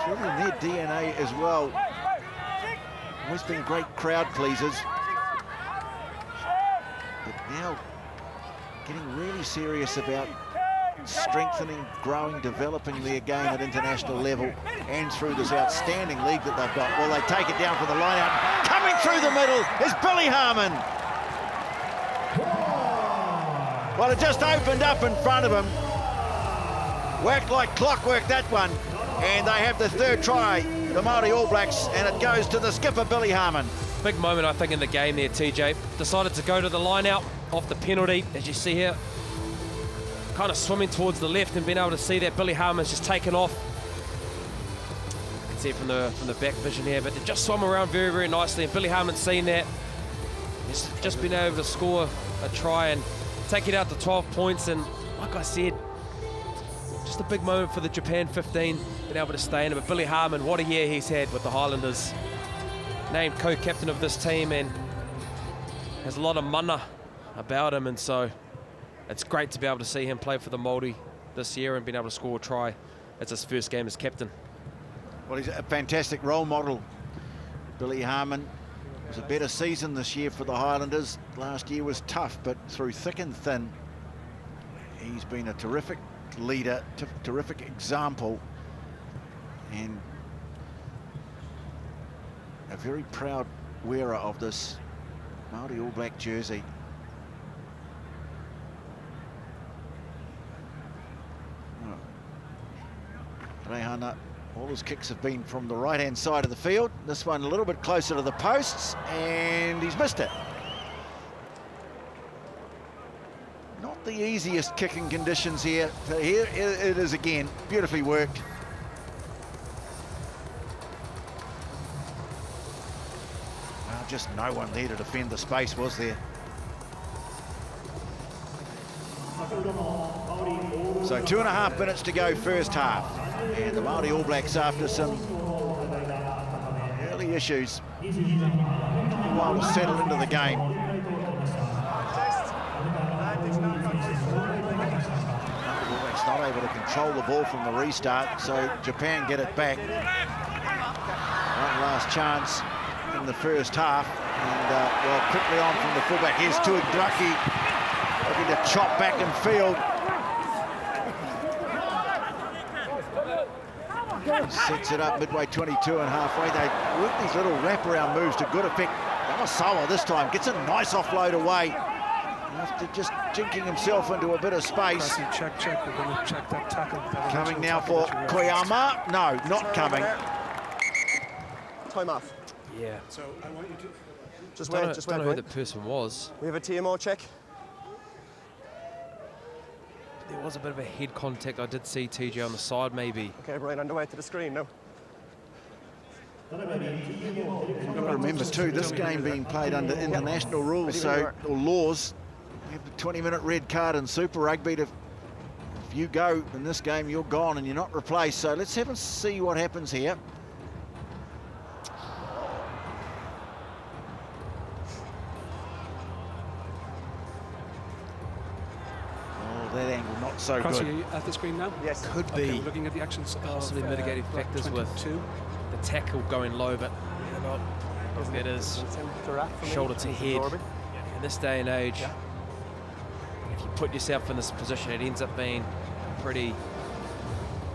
Speaker 1: really in their DNA as well. Always been great crowd pleasers. But now getting really serious about strengthening, growing, developing their game at international level and through this outstanding league that they've got. Well, they take it down from the line out. Coming through the middle is Billy Harmon. Well, it just opened up in front of him. Worked like clockwork, that one. And they have the third try, the Māori All Blacks, and it goes to the skipper, Billy Harmon.
Speaker 2: Big moment, I think, in the game there, TJ. Decided to go to the line out off the penalty, as you see here. Kind of swimming towards the left and being able to see that Billy Harmon's just taken off. You can see it from the back vision here, but they just swum around very, very nicely, and Billy Harmon's seen that. He's just been able to score a try and take it out to 12 points, and like I said, just a big moment for the Japan 15, being able to stay in it. But Billy Harmon, what a year he's had with the Highlanders. Named co-captain of this team and has a lot of mana about him, and so it's great to be able to see him play for the Māori this year and being able to score a try. It's his first game as captain.
Speaker 1: Well, he's a fantastic role model, Billy Harmon. It was a better season this year for the Highlanders. Last year was tough, but through thick and thin, he's been a terrific leader, terrific example, and a very proud wearer of this Māori All Black jersey. Rehana, all his kicks have been from the right-hand side of the field. This one a little bit closer to the posts, and he's missed it. Not the easiest kicking conditions here. So here it is again, beautifully worked. Well, just no one there to defend the space, was there? So 2.5 minutes to go first half. And the Māori All Blacks, after some early issues, took a while to settle into the game. Not able to control the ball from the restart, so Japan get it back. One last chance in the first half, and well, quickly on from the fullback. Here's Tuigraki looking to chop back in field. Sets it up midway 22 and halfway. They work these little wraparound moves to good effect. Namasawa this time gets a nice offload away. After just jinking himself into a bit of space.
Speaker 5: Check. We're going to check that tackle.
Speaker 1: Coming now for Koyama. No, not coming.
Speaker 4: Time off.
Speaker 2: Yeah.
Speaker 5: So I want you to
Speaker 4: Just
Speaker 2: Don't
Speaker 4: wait,
Speaker 2: know,
Speaker 4: just
Speaker 2: don't
Speaker 4: wait.
Speaker 2: know who the person was.
Speaker 4: We have a TMO check.
Speaker 2: There was a bit of a head contact. I did see TJ on the side, maybe.
Speaker 4: Okay, right on the way to the screen now.
Speaker 1: You've got to remember too, this game being played under international rules, or laws. You have the 20-minute red card in Super Rugby. If you go in this game, you're gone and you're not replaced. So let's have a see what happens here. Oh, that angle not so
Speaker 5: Cross,
Speaker 1: good.
Speaker 5: are you at the screen now?
Speaker 4: Yes.
Speaker 2: Could
Speaker 5: Okay,
Speaker 2: be
Speaker 5: we're looking at the actions of
Speaker 2: possibly mitigating factors with
Speaker 5: 22.
Speaker 2: the tackle going low, but you know, it is shoulder to head. In this day and age, if you put yourself in this position, it ends up being a pretty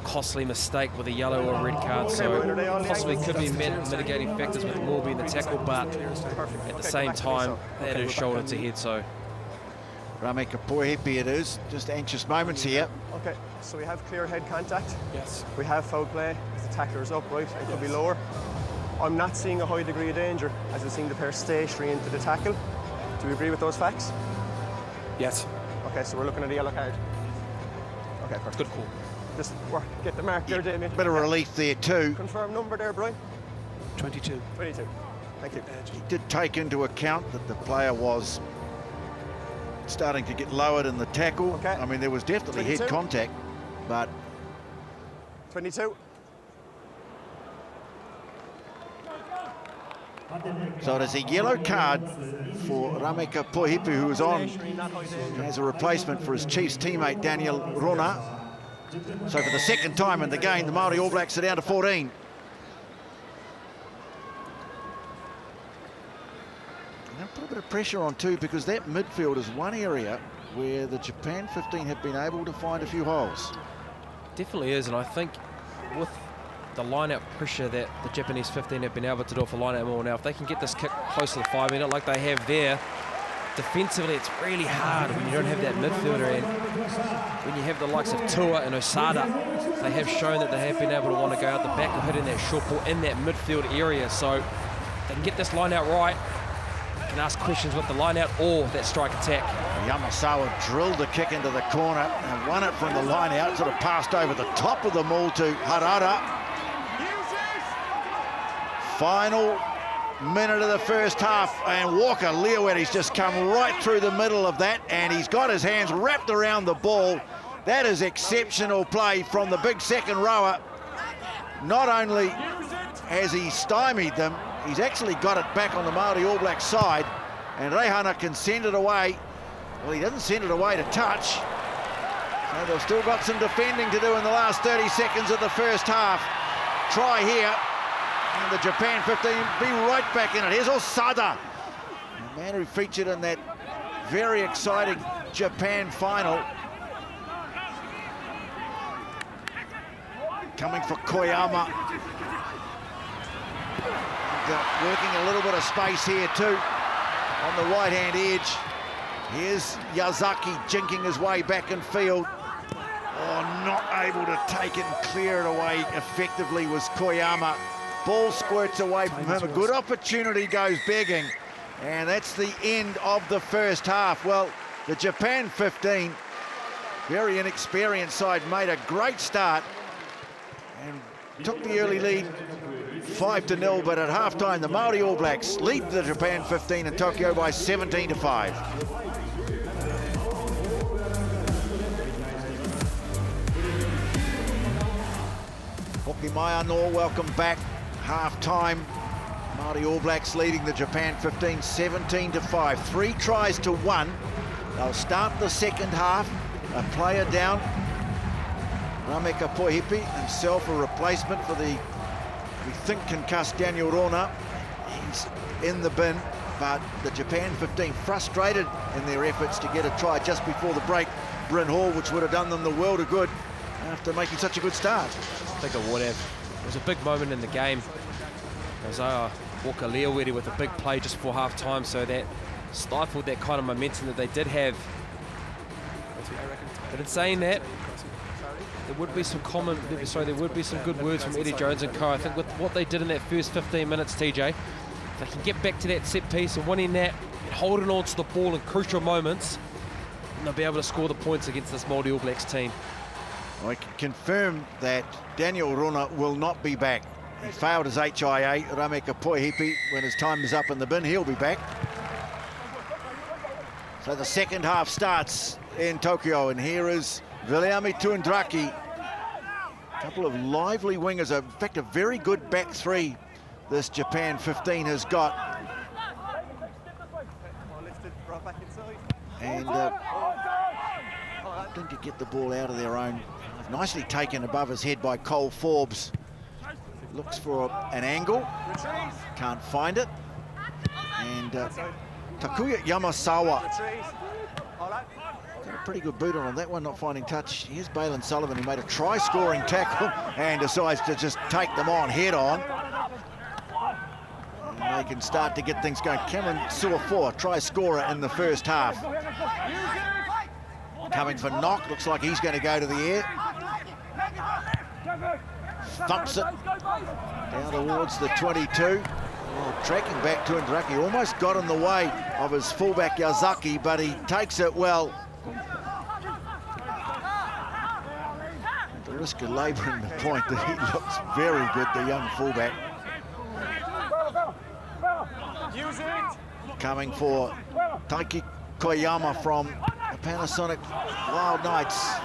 Speaker 2: costly mistake with a yellow or a red card. So possibly could be mitigating factors with more being the tackle, but at the same time, that is shoulder to head. So
Speaker 1: Rameka Poihipi it is. Just anxious moments here.
Speaker 4: Okay, so we have clear head contact.
Speaker 5: Yes.
Speaker 4: We have foul play. The tackler is upright. It could be lower. I'm not seeing a high degree of danger as I'm seeing the pair stationary into the tackle. Do we agree with those facts?
Speaker 5: Yes.
Speaker 4: Okay, so we're looking at a yellow card. Okay, perfect.
Speaker 2: good call.
Speaker 4: Just get the mark there, Damien.
Speaker 1: Bit of relief there too.
Speaker 4: Confirm number there, Brian.
Speaker 5: 22.
Speaker 4: 22. Thank you.
Speaker 1: He did take into account that the player was starting to get lowered in the tackle.
Speaker 4: Okay.
Speaker 1: I mean, there was definitely head
Speaker 4: 22.
Speaker 1: contact, but
Speaker 4: 22.
Speaker 1: so it is a yellow card for Rameka Poihipi, who is on as a replacement for his Chiefs teammate Daniel Rona. So for the second time in the game, the Māori All Blacks are down to 14. And put a bit of pressure on too, because that midfield is one area where the Japan 15 have been able to find a few holes.
Speaker 2: Definitely is, and I think with the line-out pressure that the Japanese 15 have been able to do off a line-out more now, if they can get this kick close to the 5 metre like they have there, defensively it's really hard when you don't have that midfielder, and when you have the likes of Tua and Osada, they have shown that they have been able to want to go out the back of hitting that short ball in that midfield area. So if they can get this line-out right, you can ask questions with the line-out or that strike attack.
Speaker 1: Yamasawa drilled the kick into the corner and won it from the line out, sort of passed over the top of the maul to Harada. Final minute of the first half, and Walker Leowetti's just come right through the middle of that, and he's got his hands wrapped around the ball. That is exceptional play from the big second rower. Not only has he stymied them, he's actually got it back on the Māori All Black side, and Reihana can send it away. Well, he doesn't send it away to touch, so they've still got some defending to do in the last 30 seconds of the first half. Try here, and the Japan 15 be right back in it. Here's Osada, the man who featured in that very exciting Japan final. Coming for Koyama. Working a little bit of space here too on the right-hand edge. Here's Yazaki jinking his way back in field. Oh, not able to take it and clear it away effectively was Koyama. Ball squirts away from him. A good opportunity goes begging. And that's the end of the first half. Well, the Japan 15, very inexperienced side, made a great start and took the early lead 5-0, but at halftime the Māori All Blacks lead the Japan 15 in Tokyo by 17-5. Hoki mai anō, welcome back. Half-time, Māori All Blacks leading the Japan 15 17-5. 3 tries to 1. They'll start the second half. A player down. Rameka Poihipi, himself a replacement for the, we think, concussed Daniel Rona. He's in the bin, but the Japan 15 frustrated in their efforts to get a try just before the break. Bryn Hall, which would have done them the world of good after making such a good start.
Speaker 2: I think it would have. It was a big moment in the game. Isaiah Walker Leowetti with a big play just before half-time, so that stifled that kind of momentum that they did have. But in saying that, there would be some there would be some good words from Eddie Jones and co. I think with what they did in that first 15 minutes, TJ, if they can get back to that set piece and winning that and holding on to the ball in crucial moments, they'll be able to score the points against this Māori All Blacks team.
Speaker 1: I can confirm that Daniel Rona will not be back. He failed his HIA. Rameka Poihipi, when his time is up in the bin, he'll be back. So the second half starts in Tokyo, and here is Viliami Tuandraki. A couple of lively wingers, in fact a very good back three this Japan 15 has got. And opting to get the ball out of their own. Nicely taken above his head by Cole Forbes. Looks for an angle, can't find it. And Takuya Yamasawa got a pretty good boot on that one, not finding touch. Here's Balin Sullivan, who made a try-scoring tackle and decides to just take them on head-on. And they can start to get things going. Cameron Suafoa, try-scorer in the first half. Coming for knock, looks like he's going to go to the air. Thumps it down towards the 22. Oh, tracking back to Tuandraki, almost got in the way of his fullback Yazaki, but he takes it well. At the risk of labouring the point, that he looks very good, the young fullback. Coming for Taiki Koyama from the Panasonic Wild Knights.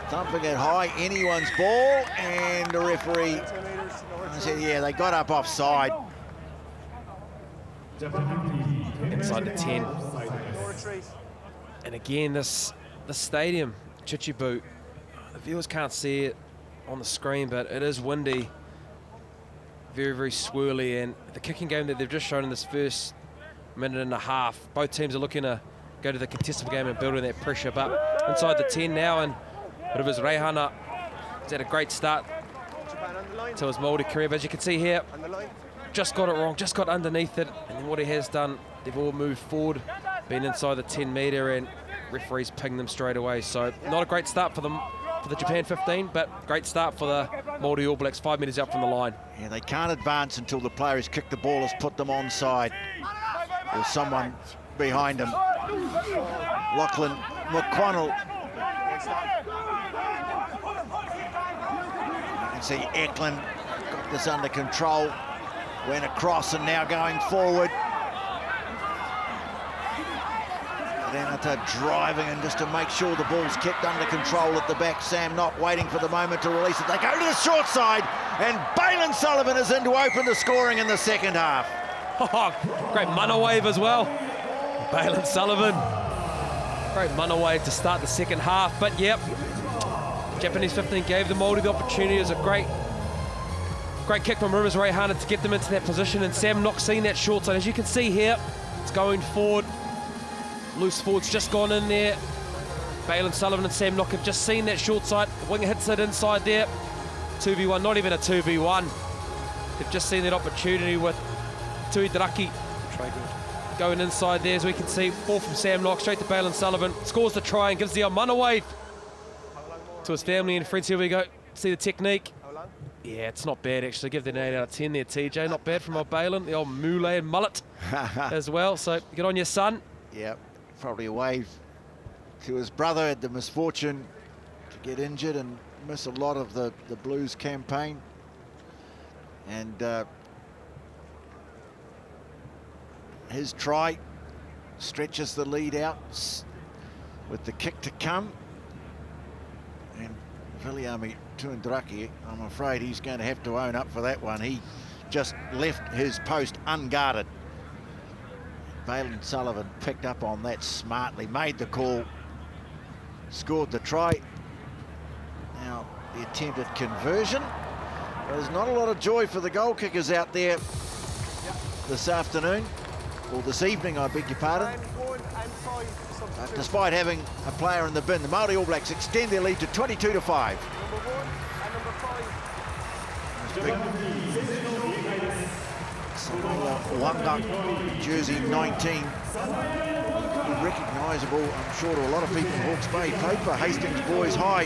Speaker 1: Thumping it high, anyone's ball, and the referee said, yeah, they got up offside.
Speaker 2: Inside the 10. And again, this stadium, Chichibu, the viewers can't see it on the screen, but it is windy. very, very swirly, and the kicking game that they've just shown in this first minute and a half, both teams are looking to go to the contested game and building that pressure, but inside the 10 now, and bit of his Reihana. He's had a great start to his Māori career, but as you can see here, just got it wrong, just got underneath it, and then what he has done, they've all moved forward, been inside the 10 metre, and referees ping them straight away. So not a great start for them, for the Japan 15, but great start for the Māori All Blacks, 5 metres out from the line.
Speaker 1: Yeah, they can't advance until the player who's kicked the ball has put them onside. There's someone behind him. Lachlan McConnell. You can see Eklund got this under control, went across and now going forward. Renata driving and just to make sure the ball's kept under control at the back. Sam not waiting for the moment to release it. They go to the short side, and Balin Sullivan is in to open the scoring in the second half.
Speaker 2: Oh, great mana wave as well. Balin Sullivan. Great mana wave to start the second half, but yep, Japanese 15 gave the Māori the opportunity. It was a great kick from Rivers Reihana to get them into that position, and Sam not seeing that short side. As you can see here, it's going forward. Loose forward's just gone in there. Balin Sullivan and Sam Nock have just seen that short side. The winger hits it inside there. 2v1, not even a 2v1. They've just seen that opportunity with Tuidaraki going inside there, as we can see. Ball from Sam Nock straight to Balin Sullivan. Scores the try and gives the mana wave to his family and friends. Here we go. See the technique. Yeah, it's not bad actually. Give that an 8 out of 10 there, TJ. Not bad from old Balin. The old mule and mullet as well. So get on your son.
Speaker 1: Yep. Probably a wave to his brother, had the misfortune to get injured and miss a lot of the Blues campaign. And his try stretches the lead out with the kick to come. And Viliami Tuidaraki, I'm afraid he's going to have to own up for that one. He just left his post unguarded. Balin Sullivan picked up on that smartly, made the call, scored the try. Now the attempted conversion. There's not a lot of joy for the goal kickers out there this afternoon, or this evening, I beg your pardon. But despite having a player in the bin, the Māori All Blacks extend their lead to 22-5. Wanga, jersey 19, recognisable, I'm sure, to a lot of people in Hawke's Bay. Played for Hastings Boys High.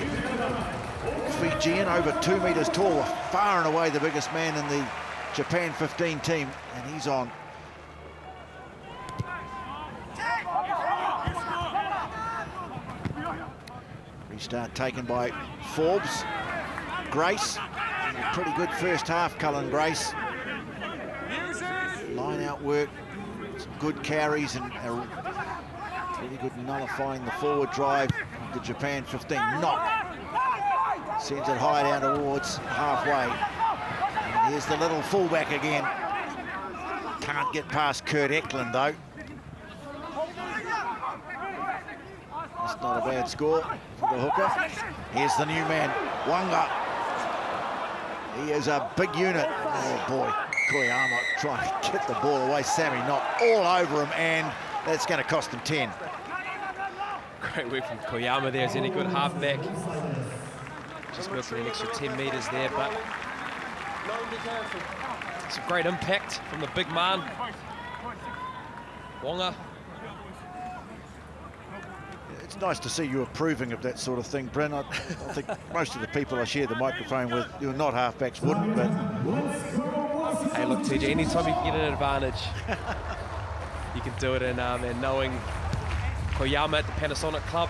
Speaker 1: Fijian, over 2 metres tall, far and away the biggest man in the Japan 15 team, and he's on. Restart taken by Forbes. Grace, pretty good first half, Cullen Grace. Line out work, some good carries, and really good nullifying the forward drive of the Japan 15. Knock sends it high down towards halfway. And here's the little fullback again. Can't get past Kurt Eklund though. That's not a bad score for the hooker. Here's the new man, Wanga. He is a big unit. Oh boy. Koyama trying to get the ball away. Sammy not all over him, and that's going to cost him 10.
Speaker 2: Great work from Koyama there. Is any good halfback. Just working an extra 10 metres there, but some great impact from the big man. Wonga.
Speaker 1: It's nice to see you approving of that sort of thing, Bryn. I think most of the people I share the microphone with, who are not halfbacks, wouldn't, but...
Speaker 2: Hey, look, TJ, anytime you can get an advantage, you can do it. And knowing Koyama at the Panasonic Club,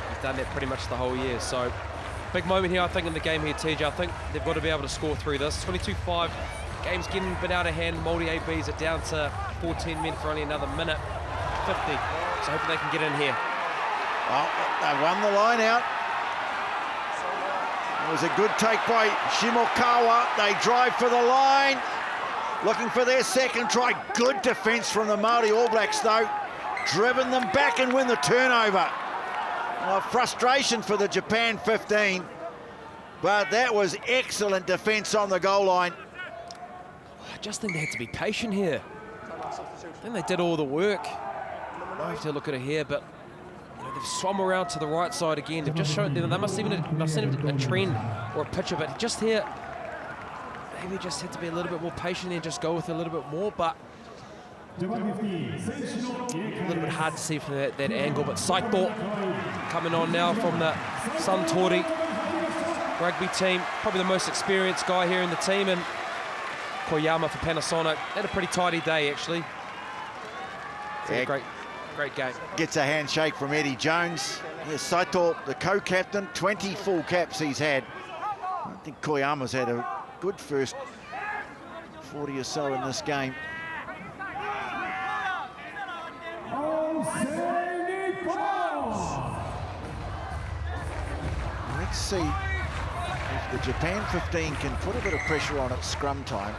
Speaker 2: he's done that pretty much the whole year. So, big moment here, I think, in the game here, TJ. I think they've got to be able to score through this. 22-5, game's getting a bit out of hand. Māori ABs are down to 14 men for only another minute 50. So hopefully they can get in here.
Speaker 1: Well, they won the line out. It was a good take by Shimokawa. They drive for the line, looking for their second try. Good defence from the Māori All Blacks, though. Driven them back and win the turnover. Well, frustration for the Japan 15, but that was excellent defence on the goal line.
Speaker 2: just think they had to be patient here. I think they did all the work. I have to look at it here, but you know, they've swum around to the right side again. They've just shown them, they must have a trend or a picture, but just here, maybe just had to be a little bit more patient and just go with it a little bit more, but a little bit hard to see from that angle. But Saito coming on now from the Suntory rugby team, probably the most experienced guy here in the team, and Koyama for Panasonic had a pretty tidy day actually. Yeah, great game.
Speaker 1: Gets a handshake from Eddie Jones. Here's Saito, the co-captain, 20 full caps he's had. I think Koyama's had a good first 40 or so in this game. Let's see if the Japan 15 can put a bit of pressure on at scrum time.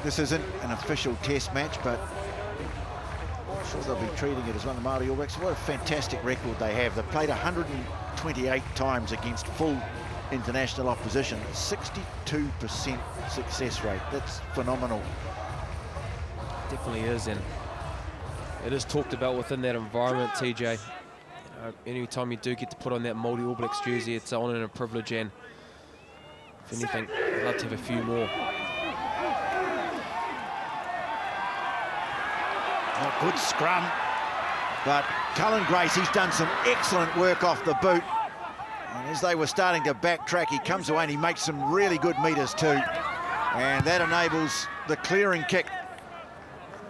Speaker 1: This isn't an official test match, but I'm sure they'll be treating it as one of the Māori All Blacks. What a fantastic record they have. They've played 128 times against full international opposition. 62% success rate. That's phenomenal.
Speaker 2: Definitely is, and it is talked about within that environment, TJ. You know, anytime you do get to put on that Māori All Blacks jersey, it's an honour and a privilege, and if anything, I'd love to have a few more.
Speaker 1: Oh, good scrum, but Cullen Grace, he's done some excellent work off the boot. And as they were starting to backtrack, he comes away and he makes some really good meters too. And that enables the clearing kick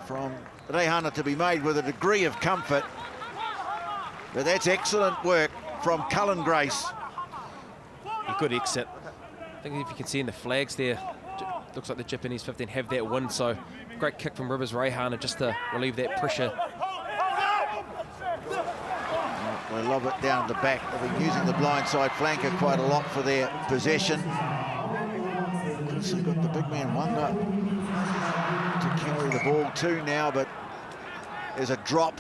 Speaker 1: from Reihana to be made with a degree of comfort. But that's excellent work from Cullen Grace.
Speaker 2: A good exit. I think if you can see in the flags there, looks like the Japanese 15 have that win, so great kick from Rivers Reihana just to relieve that pressure.
Speaker 1: They lob it down the back. They've been using the blindside flanker quite a lot for their possession. Also got the big man Wanga to carry the ball too now, but there's a drop.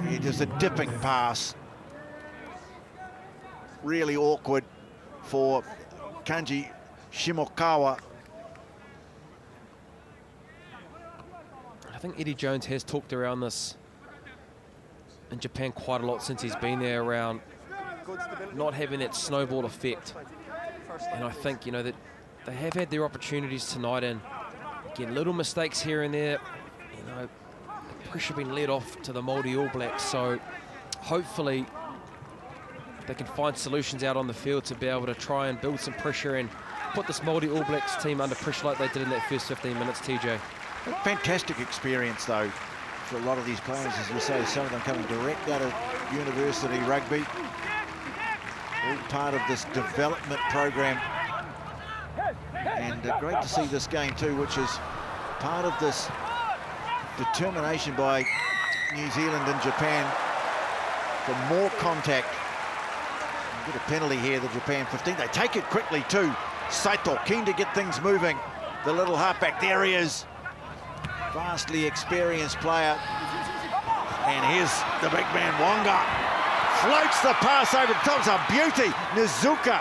Speaker 1: It is a dipping pass. Really awkward for Kanji Shimokawa.
Speaker 2: I think Eddie Jones has talked around this in Japan quite a lot since he's been there, around not having that snowball effect. And I think, you know, that they have had their opportunities tonight, and again, little mistakes here and there. You know, the pressure being let off to the Māori All Blacks, so hopefully they can find solutions out on the field to be able to try and build some pressure and put this Māori All Blacks team under pressure like they did in that first 15 minutes, TJ.
Speaker 1: A fantastic experience, though, for a lot of these players, as you say, some of them coming direct out of university rugby. All part of this development program. And great to see this game, too, which is part of this determination by New Zealand and Japan for more contact. Get a penalty here, the Japan 15. They take it quickly, too. Saito keen to get things moving. The little halfback, there he is. Vastly experienced player. And here's the big man, Wanga. Floats the pass over the top. It's a beauty. Nezuka,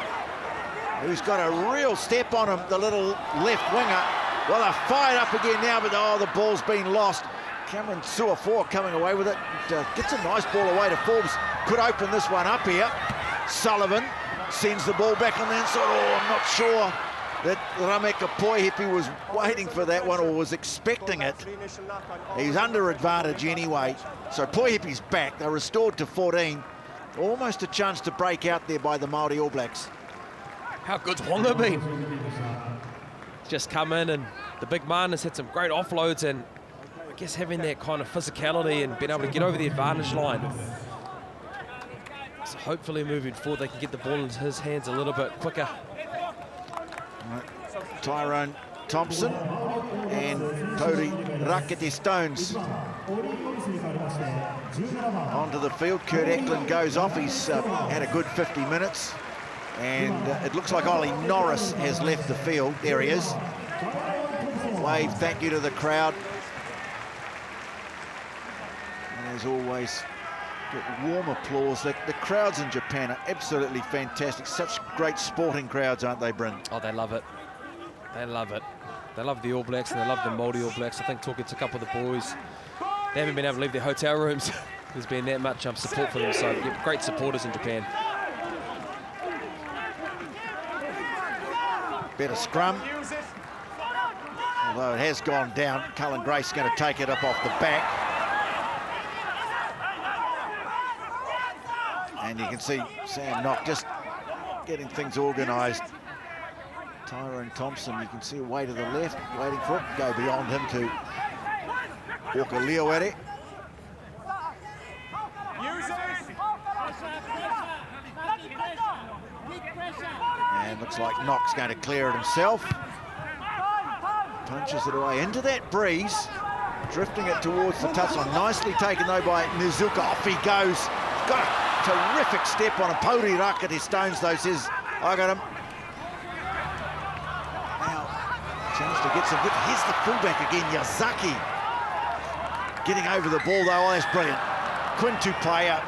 Speaker 1: who's got a real step on him, the little left winger. Well, they're fired up again now, but oh, the ball's been lost. Cameron Suafoa coming away with it. Gets a nice ball away to Forbes. Could open this one up here. Sullivan sends the ball back on the inside. Oh, I'm not sure that Rameka Poihipi was waiting for that one or was expecting it. He's under advantage anyway. So Poihipi's back. They're restored to 14. Almost a chance to break out there by the Māori All Blacks.
Speaker 2: How good's Wanga been? Just come in, and the big man has had some great offloads, and I guess having that kind of physicality and being able to get over the advantage line. So hopefully moving forward they can get the ball into his hands a little bit quicker.
Speaker 1: Tyrone Thompson and Cody Rakete Stones onto the field. Kurt Eklund goes off. He's had a good 50 minutes. And it looks like Ollie Norris has left the field. There he is. Wave thank you to the crowd. as always, get warm applause. The crowds in Japan are absolutely fantastic. Such great sporting crowds, aren't they, Bryn?
Speaker 2: Oh, they love it. They love it. They love the All Blacks and they love the Māori All Blacks. I think talking to a couple of the boys, they haven't been able to leave their hotel rooms. There's been that much support for them, so yeah, great supporters in Japan.
Speaker 1: Better scrum. Although it has gone down, Cullen Grace going to take it up off the back. And you can see Sam Knock just getting things organised. Tyrone Thompson, you can see away to the left, waiting for it, go beyond him to Walker Leo at it. And looks like Knock's going to clear it himself. Punches it away into that breeze, drifting it towards the touchline. Nicely taken though by Nezuka. Off he goes. Got a terrific step on a Poihipi at his stones though, says, I got him. Now, chance to get some good. Here's the fullback again, Yazaki. Getting over the ball though, oh, that's brilliant. Quintu player.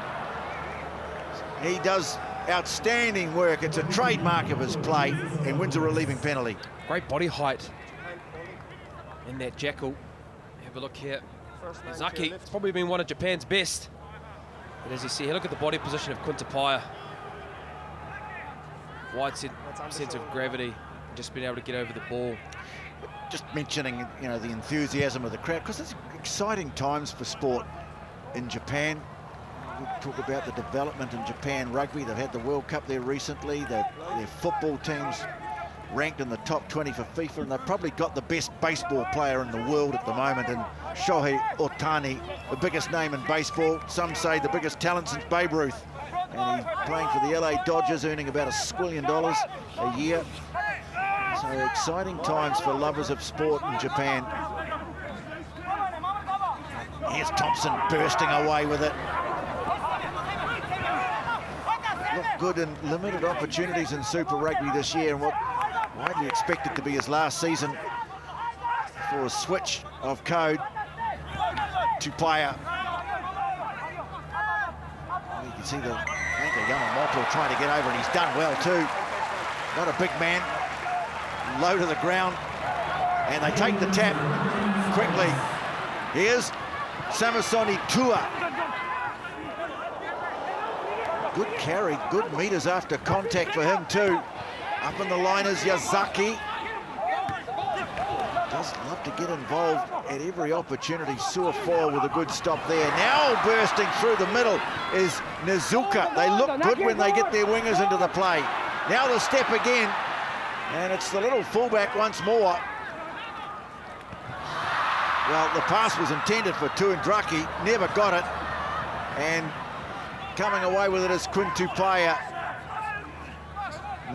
Speaker 1: He does outstanding work. It's a trademark of his play and wins a relieving penalty.
Speaker 2: Great body height in that jackal. Have a look here. Zaki, it's probably been one of Japan's best. But as you see here, look at the body position of Quintupaya. Wide sense of gravity, just being able to get over the ball.
Speaker 1: Just mentioning, you know, the enthusiasm of the crowd, because it's exciting times for sport in Japan. We talk about the development in Japan rugby. They've had the World Cup there recently. Their football teams ranked in the top 20 for FIFA, and they've probably got the best baseball player in the world at the moment, and Shohei Ohtani, the biggest name in baseball. Some say the biggest talent since Babe Ruth. And he's playing for the LA Dodgers, earning about $1 squillion a year. So exciting times for lovers of sport in Japan. Here's Thompson bursting away with it. Looked good in limited opportunities in Super Rugby this year, and what widely expected to be his last season for a switch of code to player. You can see the Yamamoto trying to get over, and he's done well too. Not a big man, low to the ground, and they take the tap quickly. Here's Samasoni Tua. Good carry, good meters after contact for him too. Up in the line is Yazaki. Does love to get involved at every opportunity. Suafoa with a good stop there. Now bursting through the middle is Nezuka. They look good when they get their wingers into the play. Now the step again, and it's the little fullback once more. Well, the pass was intended for Tuandraki, never got it, and coming away with it is Quintupaya.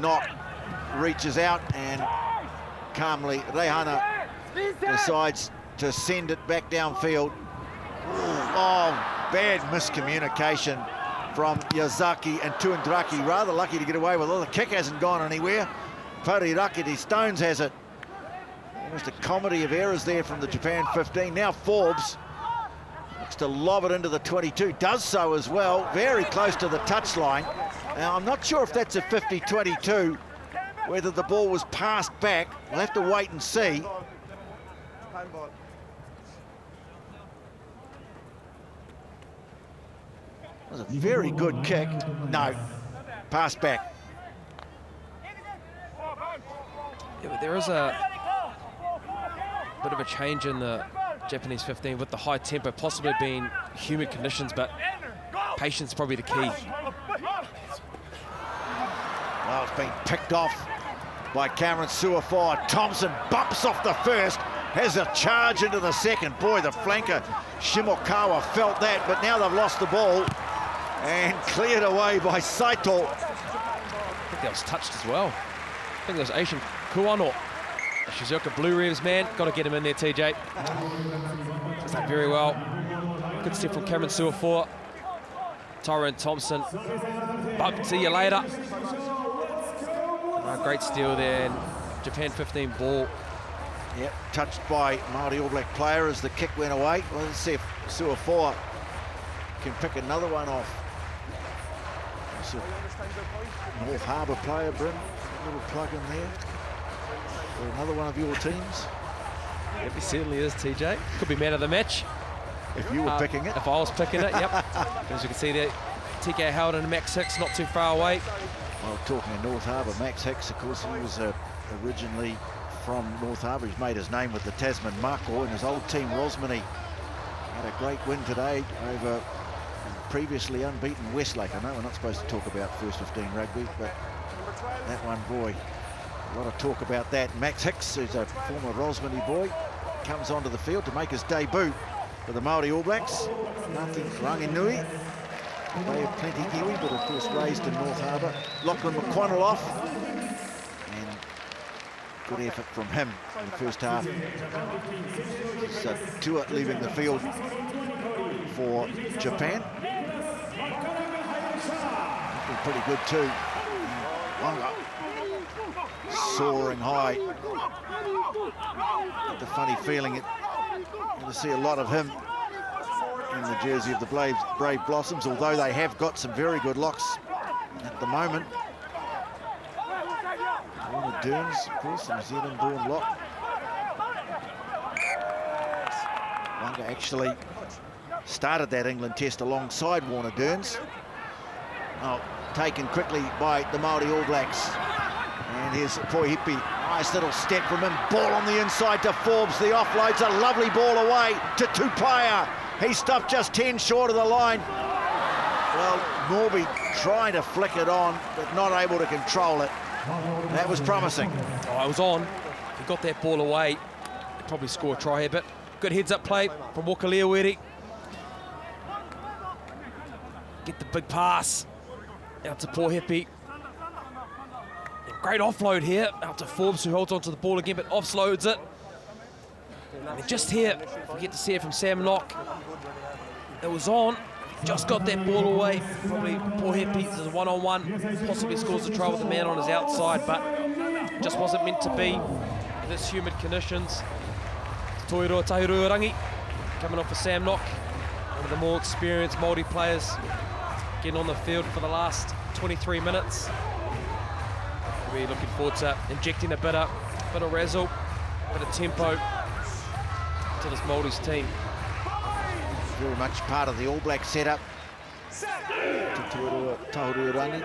Speaker 1: Knock reaches out, and calmly Rehana decides to send it back downfield. Oh, bad miscommunication from Yazaki and Tuandraki. Rather lucky to get away with it. The kick hasn't gone anywhere. Poihipi Stones has it. Almost a comedy of errors there from the Japan 15. Now Forbes looks to lob it into the 22. Does so as well. Very close to the touchline. Now, I'm not sure if that's a 50-22, whether the ball was passed back. We'll have to wait and see. It was a very good kick. No, pass back.
Speaker 2: Yeah, but there is a bit of a change in the Japanese 15 with the high tempo, possibly being humid conditions, but patience is probably the key.
Speaker 1: Well, it's been picked off by Cameron Suafoa. Thompson bumps off the first, has a charge into the second. Boy, the flanker Shimokawa felt that, but now they've lost the ball and cleared away by Saito.
Speaker 2: I think that was touched as well. I think that was Asian Kuano. Shizuoka Blue Revs, man. Got to get him in there, TJ. Does that very well. Good step from Cameron Suafoa. Tyrone Thompson. Bump, see you later. Great steal there. And Japan 15 ball.
Speaker 1: Yep, touched by Māori All Black player as the kick went away. Well, let's see if Suafoa can pick another one off. It's a North Harbour player, Bryn. A little plug in there for another one of your teams.
Speaker 2: Yep, he certainly is, TJ. Could be man of the match.
Speaker 1: If you were picking it.
Speaker 2: If I was picking it, yep. As you can see there, TK Howden and Max Hicks not too far away.
Speaker 1: Well, talking of North Harbour, Max Hicks, of course, he was originally from North Harbour. He's made his name with the Tasman Mako, and his old team, Rosmini, had a great win today over previously unbeaten Westlake. I know we're not supposed to talk about first 15 rugby, but that one, boy, a lot of talk about that. Max Hicks, who's a former Rosmini boy, comes onto the field to make his debut for the Māori All Blacks. Nothing Ranginui. They have plenty Kiwi, but of course raised in North Harbour. Lachlan McQuannell off. And good effort from him in the first half. So Tua leaving the field for Japan. Looking pretty good too. Wanga soaring high. Got the funny feeling you're going to see a lot of him in the jersey of the Brave Blossoms, although they have got some very good locks at the moment. Warner Derns, of course, a New Zealand-born lock. Wanga actually started that England test alongside Warner Derns. Oh, taken quickly by the Māori All Blacks. And here's Poihipi. Nice little step from him. Ball on the inside to Forbes. The offload's a lovely ball away to Tupaia. He stopped just 10 short of the line. Well, Morby trying to flick it on, but not able to control it. That was promising.
Speaker 2: Oh, it was on. If he got that ball away, he'd probably score a try here, but good heads-up play from Wakaliawere. Get the big pass out to Poihipi. Great offload here out to Forbes, who holds onto the ball again, but offloads it. And just here, we get to see it from Sam Nock. It was on, just got that ball away. Probably Poihipi does a one-on-one, possibly scores a try with the man on his outside, but just wasn't meant to be in this humid conditions. Toiroa Tahiruarangi coming off for Sam Nock, one of the more experienced Māori players, getting on the field for the last 23 minutes. We're looking forward to injecting a bit of razzle, bit of tempo to this Māori's team.
Speaker 1: Very much part of the All Black setup. Tahiruarangi,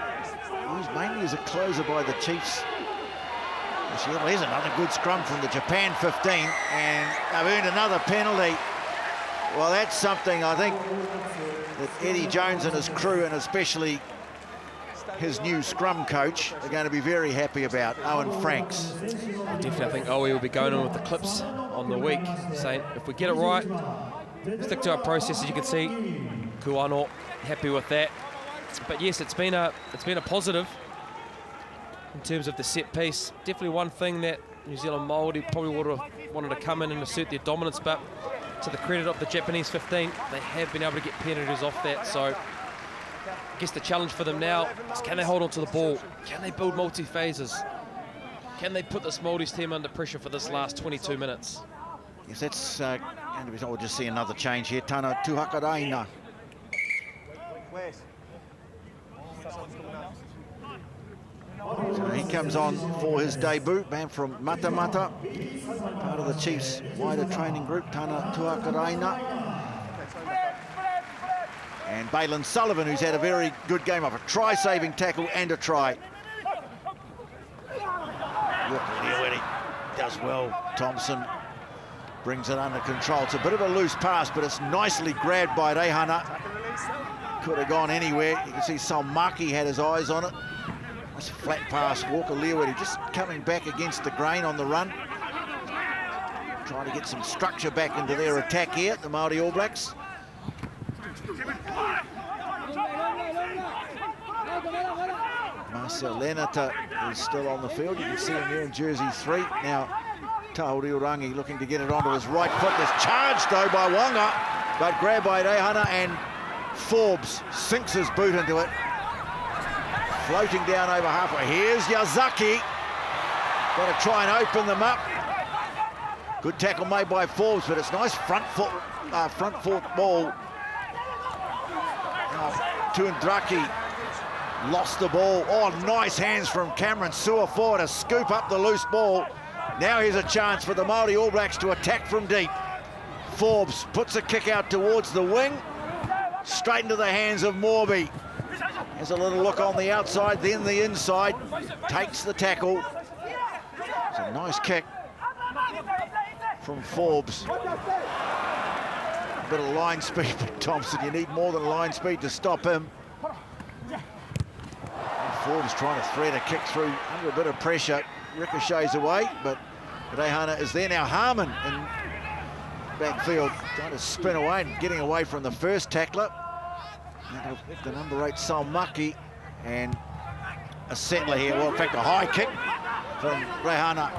Speaker 1: used mainly as a closer by the Chiefs. Here's another good scrum from the Japan 15, and they've earned another penalty. Well, that's something I think that Eddie Jones and his crew, and especially his new scrum coach, are going to be very happy about. Owen Franks.
Speaker 2: Definitely, I think Owie will be going on with the clips on the week, saying if we get it right, stick to our process. As you can see, Kuano happy with that. But yes, it's been a positive in terms of the set piece. Definitely one thing that New Zealand Māori probably would have wanted to come in and assert their dominance, but to the credit of the Japanese 15, they have been able to get penalties off that. So I guess the challenge for them now is, can they hold on to the ball? Can they build multi-phases? Can they put this Māori's team under pressure for this last 22 minutes?
Speaker 1: Yes, that's going to be. We'll just see another change here. Tana Tuhakaraina. So he comes on for his debut, man from Matamata, part of the Chiefs' wider training group, Tana Tuhakaraina. And Baylan Sullivan, who's had a very good game of a try-saving tackle and a try. He does well. Thompson brings it under control. It's a bit of a loose pass, but it's nicely grabbed by Reihana. Could have gone anywhere. You can see Salmaki had his eyes on it. Nice flat pass. Walker Leeward just coming back against the grain on the run. Trying to get some structure back into their attack here, the Māori All Blacks. Marcel Lenata is still on the field. You can see him here in jersey 3. Now, Tahiruarangi looking to get it onto his right foot. There's charged, though, by Wanga, but grabbed by Reihana, and Forbes sinks his boot into it. Floating down over halfway. Here's Yazaki. Got to try and open them up. Good tackle made by Forbes, but it's nice front foot ball Tuandraki lost the ball. Oh, nice hands from Cameron Suafoa to scoop up the loose ball. Now here's a chance for the Māori All Blacks to attack from deep. Forbes puts a kick out towards the wing, straight into the hands of Morby. Has a little look on the outside, then the inside, takes the tackle. It's a nice kick from Forbes. A bit of line speed, but Thompson, you need more than line speed to stop him. And Forbes trying to thread a kick through under a bit of pressure. Ricochets away, but Rehana is there now. Harmon in backfield, trying to spin away and getting away from the first tackler. And the number 8, Salmaki, and a settler here. Well, in fact, a high kick from Rehana.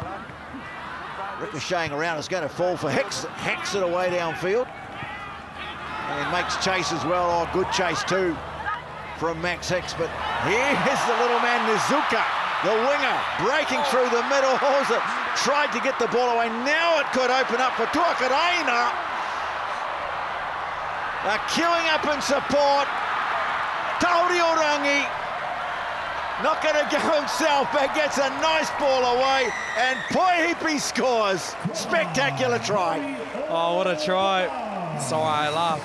Speaker 1: Ricocheting around, it's going to fall for Hicks. Hacks it away downfield. And makes chase as well. Oh, good chase too from Max Hicks. But here's the little man, Nezuka, the winger, breaking through the middle. Hoser tried to get the ball away. Now it could open up for Tuakaraina. They're queuing up in support. Tauriorangi not going to go himself, but gets a nice ball away, and Poihipi scores. Spectacular try.
Speaker 2: Oh, what a try. Sorry, I laugh.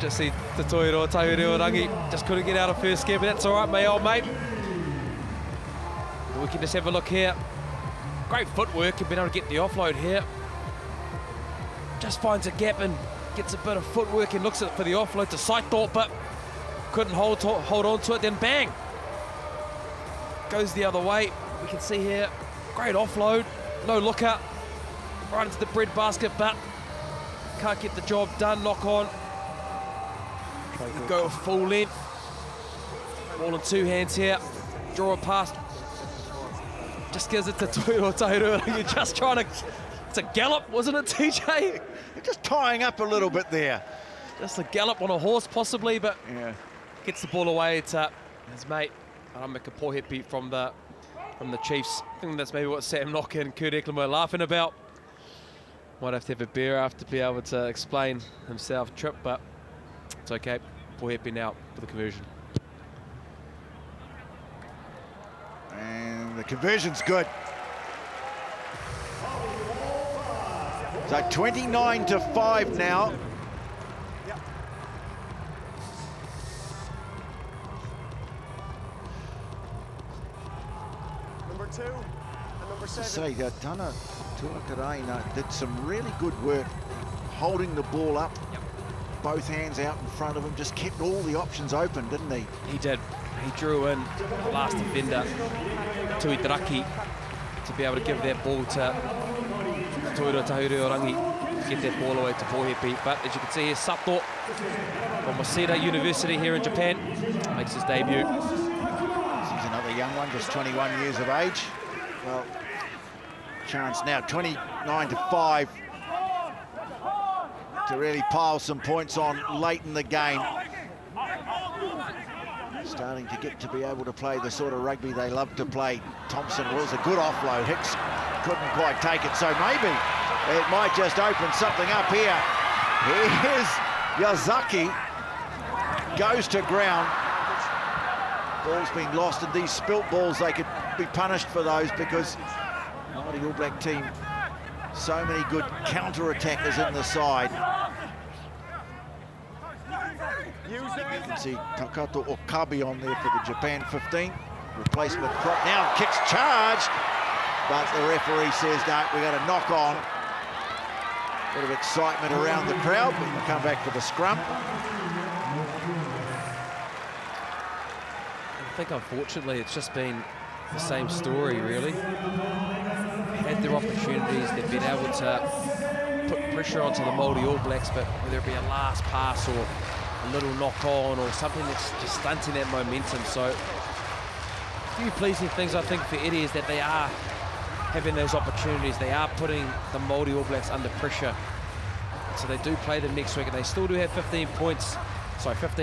Speaker 2: Just see the Tauriorangi just couldn't get out of first gear, but that's all right, my old mate. We can just have a look here. Great footwork and being able to get the offload here. Just finds a gap and gets a bit of footwork and looks for the offload to Saito, but couldn't hold on to it, then bang! Goes the other way. We can see here, great offload, no looker, right into the bread basket, but can't get the job done, knock on. Go full length. Ball in two hands here, draw it past. Just gives it to Tauru. You're just trying to, it's a gallop, wasn't it, TJ?
Speaker 1: You're just tying up a little bit there.
Speaker 2: Just a gallop on a horse, possibly, but
Speaker 1: yeah,
Speaker 2: gets the ball away to his mate Rameka Poihipi from the Chiefs. I think that's maybe what Sam Nock and Kurt Eklund were laughing about. Might have to have a beer after to be able to explain himself trip, but it's okay. Poihipi now for the conversion.
Speaker 1: And the conversion's good. So 29-5 now.
Speaker 4: Number 2 and number 7.
Speaker 1: To say that Tana Tuakaraina did some really good work holding the ball up, both hands out in front of him, just kept all the options open, didn't he?
Speaker 2: He did. He drew in the last defender, Tuidraki, to be able to give that ball to Tauriorangi, get that ball away to Poihipi. But as you can see here, Sato from Waseda University here in Japan makes his debut.
Speaker 1: He's another young one, just 21 years of age. Well, chance now, 29-5, to really pile some points on late in the game. Starting to get to be able to play the sort of rugby they love to play. Thompson was a good offload. Hicks couldn't quite take it, so maybe it might just open something up here. Here's Yazaki, goes to ground. Ball's been lost, and these spilt balls, they could be punished for those because the All Black team, so many good counter-attackers in the side. You can see Takato Okabe on there for the Japan 15. Replacement prop now, kicks charged, but the referee says, no, we got a knock on. Bit of excitement around the crowd, but we'll come back for the scrum.
Speaker 2: I think unfortunately it's just been the same story really. Had their opportunities, they've been able to put pressure onto the Māori All Blacks, but whether it be a last pass or a little knock on or something that's just stunting that momentum. So a few pleasing things I think for Eddie is that they are having those opportunities, they are putting the Māori All Blacks under pressure. So they do play them next week, and they still do have 15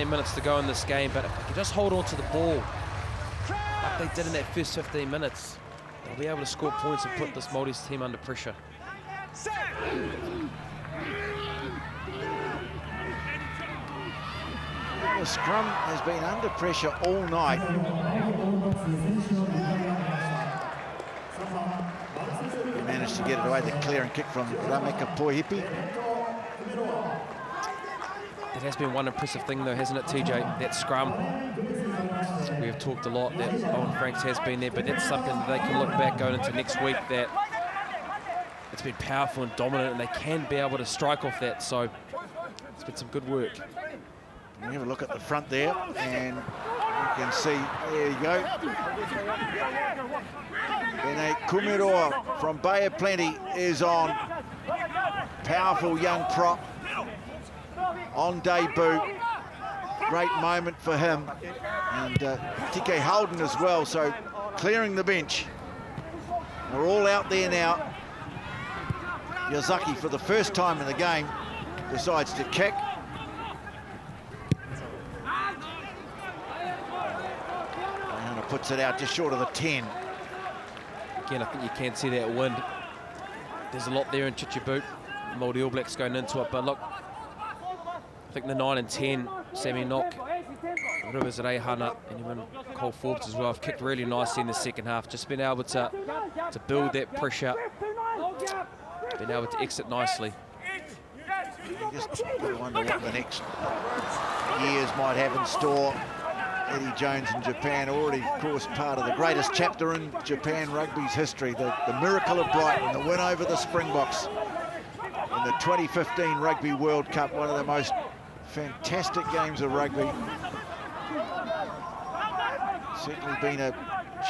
Speaker 2: minutes to go in this game, but if they can just hold on to the ball like they did in that first 15 minutes, they'll be able to score points and put this Māori's team under pressure.
Speaker 1: The scrum has been under pressure all night. He managed to get it away, the clear and kick from Rameka Poihipi.
Speaker 2: It has been one impressive thing though, hasn't it, TJ? That scrum. We have talked a lot that Owen Franks has been there, but that's something that they can look back going into next week, that it's been powerful and dominant, and they can be able to strike off that. So it's been some good work.
Speaker 1: You have a look at the front there, and you can see, there you go. Bene Kumiroa from Bay of Plenty is on. Powerful young prop on debut. Great moment for him. And Tike Holden as well, so clearing the bench. We're all out there now. Yazaki, for the first time in the game, decides to kick. Puts it out just short of the 10.
Speaker 2: Again, I think you can see that wind. There's a lot there in Chichibu. Māori All Blacks going into it, but look, I think the 9 and 10, Sammy Knock, Rivers Reihana, and even Cole Forbes as well, have kicked really nicely in the second half. Just been able to build that pressure, been able to exit nicely.
Speaker 1: You just wonder what the next years might have in store. Eddie Jones in Japan, already, of course, part of the greatest chapter in Japan rugby's history, the miracle of Brighton, the win over the Springboks in the 2015 Rugby World Cup, one of the most fantastic games of rugby. Certainly been a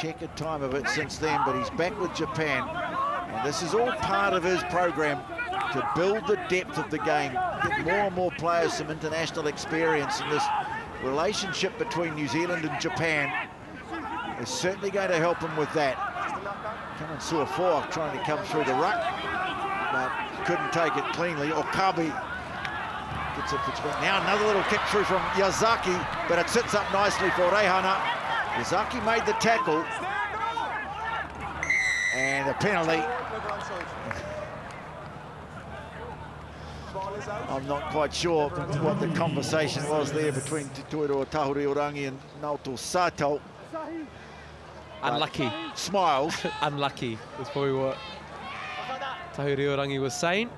Speaker 1: checkered time of it since then, but he's back with Japan. And this is all part of his program to build the depth of the game, get more and more players some international experience, and this relationship between New Zealand and Japan is certainly going to help him with that. Come on, Suafoa trying to come through the ruck, but couldn't take it cleanly. Okabe gets it between. Now another little kick through from Yazaki, but it sits up nicely for Reihana. Yazaki made the tackle, and a penalty. I'm not quite sure what the conversation was there between Tutuiro Tahuriorangi and Naoto Sato.
Speaker 2: Unlucky.
Speaker 1: Smiles.
Speaker 2: Unlucky is probably what Tahuriorangi was saying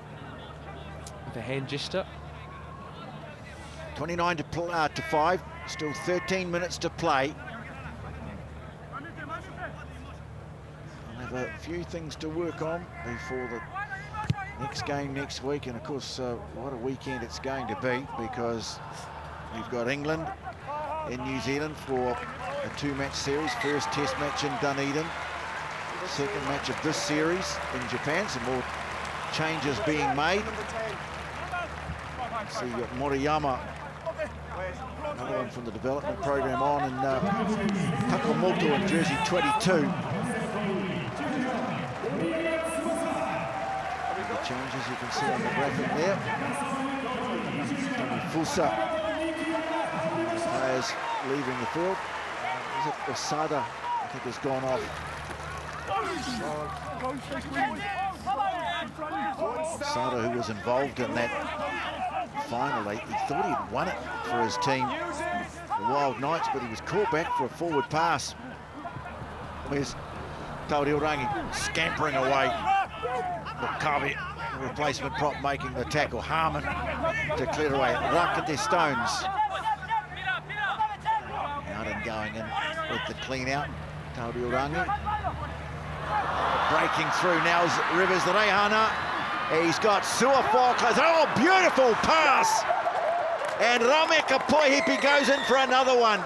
Speaker 2: with a hand gesture.
Speaker 1: 29 to 5, still 13 minutes to play. We'll have a few things to work on before the next game next week, and of course what a weekend it's going to be, because we've got England in New Zealand for a 2-match series. First test match in Dunedin, second match of this series in Japan. Some more changes being made. So you've got Moriyama, another one from the development program on, and Takamoto in jersey 22. Changes you can see on the graphic there. Fusa, players leaving the field. Is it Osada? I think has gone off. Osada, who was involved in that finally, he thought he'd won it for his team, the Wild Knights, but he was called back for a forward pass. There's Tauriorangi scampering away. Okabe, replacement prop, making the tackle. Harmon to clear away. Rakete Stones. Out and going in with the clean out. Tauriorangi. Breaking through now is Rivers Reihana. He's got Suafoa close. Oh, beautiful pass! And Rameka Poihipi goes in for another one.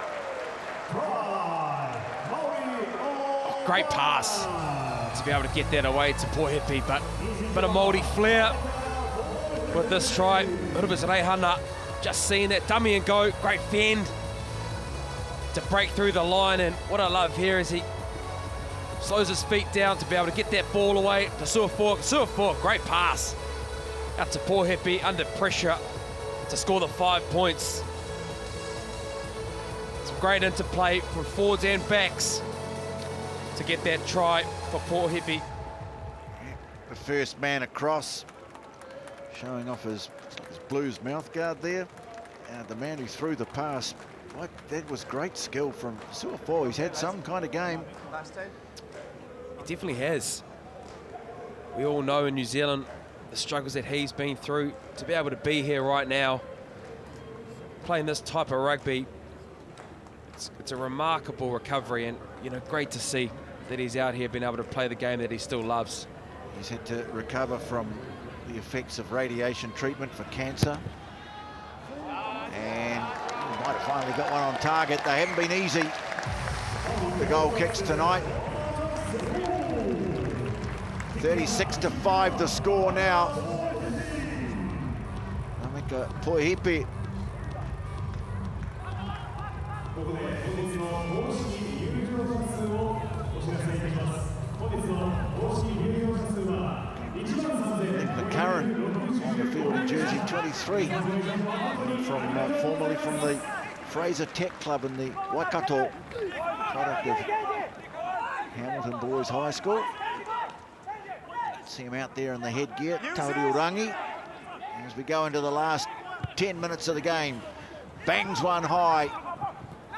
Speaker 2: Great pass to be able to get that away to Poihipi, but a bit of Māori flair with this try. Rivers Reihana just seeing that dummy and go. Great fend to break through the line, and what I love here is he slows his feet down to be able to get that ball away to Suafoa. Suafoa, great pass out to Poihipi under pressure to score the 5 points. Some great interplay from forwards and backs to get that try for Poihipi.
Speaker 1: The first man across, showing off his Blues mouth guard there. the man who threw the pass, that was great skill from Suafoa. He's had some kind of game.
Speaker 2: He definitely has. We all know in New Zealand the struggles that he's been through. To be able to be here right now, playing this type of rugby, it's a remarkable recovery, and great to see that he's out here being able to play the game that he still loves.
Speaker 1: He's had to recover from the effects of radiation treatment for cancer, and he might have finally got one on target. They haven't been easy, the goal kicks tonight. 36-5 the score now. Rameka Poihipi. On the field in jersey 23, formerly from the Fraser Tech Club in the Waikato product of Hamilton Boys High School. See him out there in the headgear, Tauriurangi. As we go into the last 10 minutes of the game, bangs one high.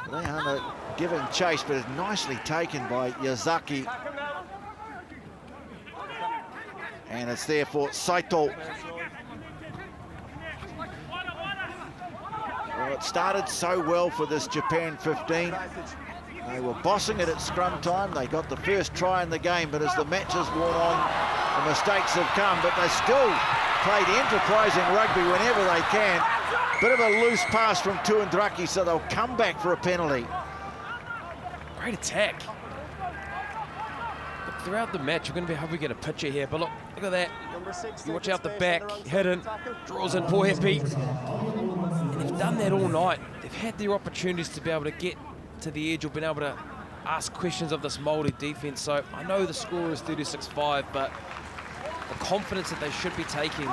Speaker 1: They are giving chase, but it's nicely taken by Yazaki. And it's there for Saito. Well, it started so well for this Japan 15. They were bossing it at scrum time. They got the first try in the game, but as the match has worn on, the mistakes have come, but they still played enterprising rugby whenever they can. Bit of a loose pass from Tuandraki, so they'll come back for a penalty.
Speaker 2: Great attack. Throughout the match, we're going to be hoping we get a picture here, but look at that. You watch out the back, hidden, draws in Poihipi. And they've done that all night. They've had their opportunities to be able to get to the edge or been able to ask questions of this Māori defence. So I know the score is 36-5, but the confidence that they should be taking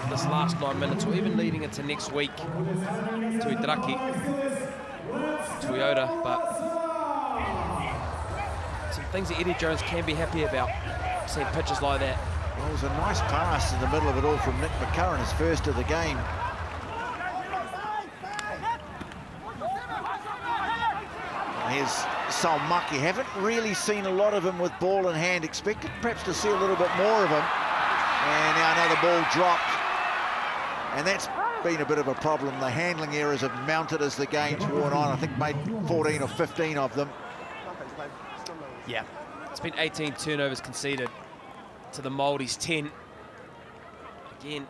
Speaker 2: in this last 9 minutes, or even leading into next week, to Itaraki, Toyota, but some things that Eddie Jones can be happy about, seeing pitches like that.
Speaker 1: Well, it was a nice pass in the middle of it all from Nick McCurran, his first of the game. Here's Salmaki. Haven't really seen a lot of him with ball in hand. Expected perhaps to see a little bit more of him. And now another ball dropped. And that's been a bit of a problem. The handling errors have mounted as the game's worn on. I think made 14 or 15 of them.
Speaker 2: Yeah, it's been 18 turnovers conceded to the Māoris 10. Again,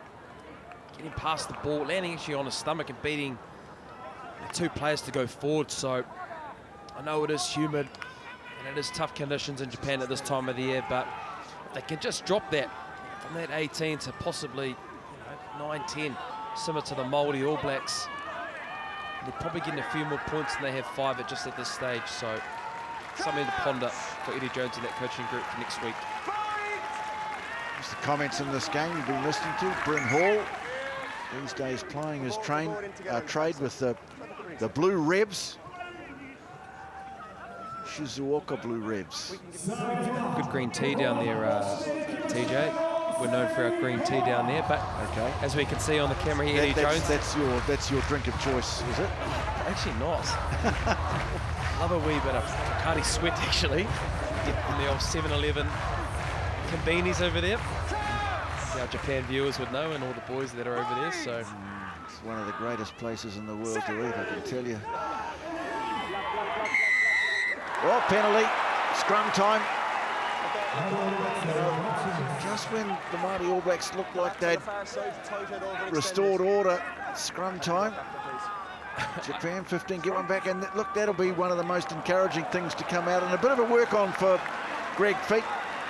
Speaker 2: getting past the ball, landing actually on his stomach and beating the two players to go forward. So I know it is humid and it is tough conditions in Japan at this time of the year, but if they can just drop that from that 18 to possibly 9-10, similar to the Māori All Blacks, they're probably getting a few more points than they have 5 at just at this stage. So something to ponder for Eddie Jones and that coaching group for next week.
Speaker 1: Just the comments in this game you've been listening to. Bryn Hall, these days plying his trade with the Blue Rebs. Shizuoka Blue Rebs.
Speaker 2: Good green tea down there, TJ. We're known for our green tea down there, but
Speaker 1: okay,
Speaker 2: as we can see on the camera here, Eddie Jones.
Speaker 1: That's your drink of choice, is it?
Speaker 2: Actually not. Love a wee bit of Bacardi Sweat, actually. Get from the old 7-Eleven convenies over there. Our Japan viewers would know, and all the boys that are over there. So
Speaker 1: it's one of the greatest places in the world to eat, I can tell you. Well, penalty, scrum time. Just when the Māori All Blacks looked like they'd restored order, scrum time. Japan 15 get one back, and look, that'll be one of the most encouraging things to come out, and a bit of a work on for Greg Feet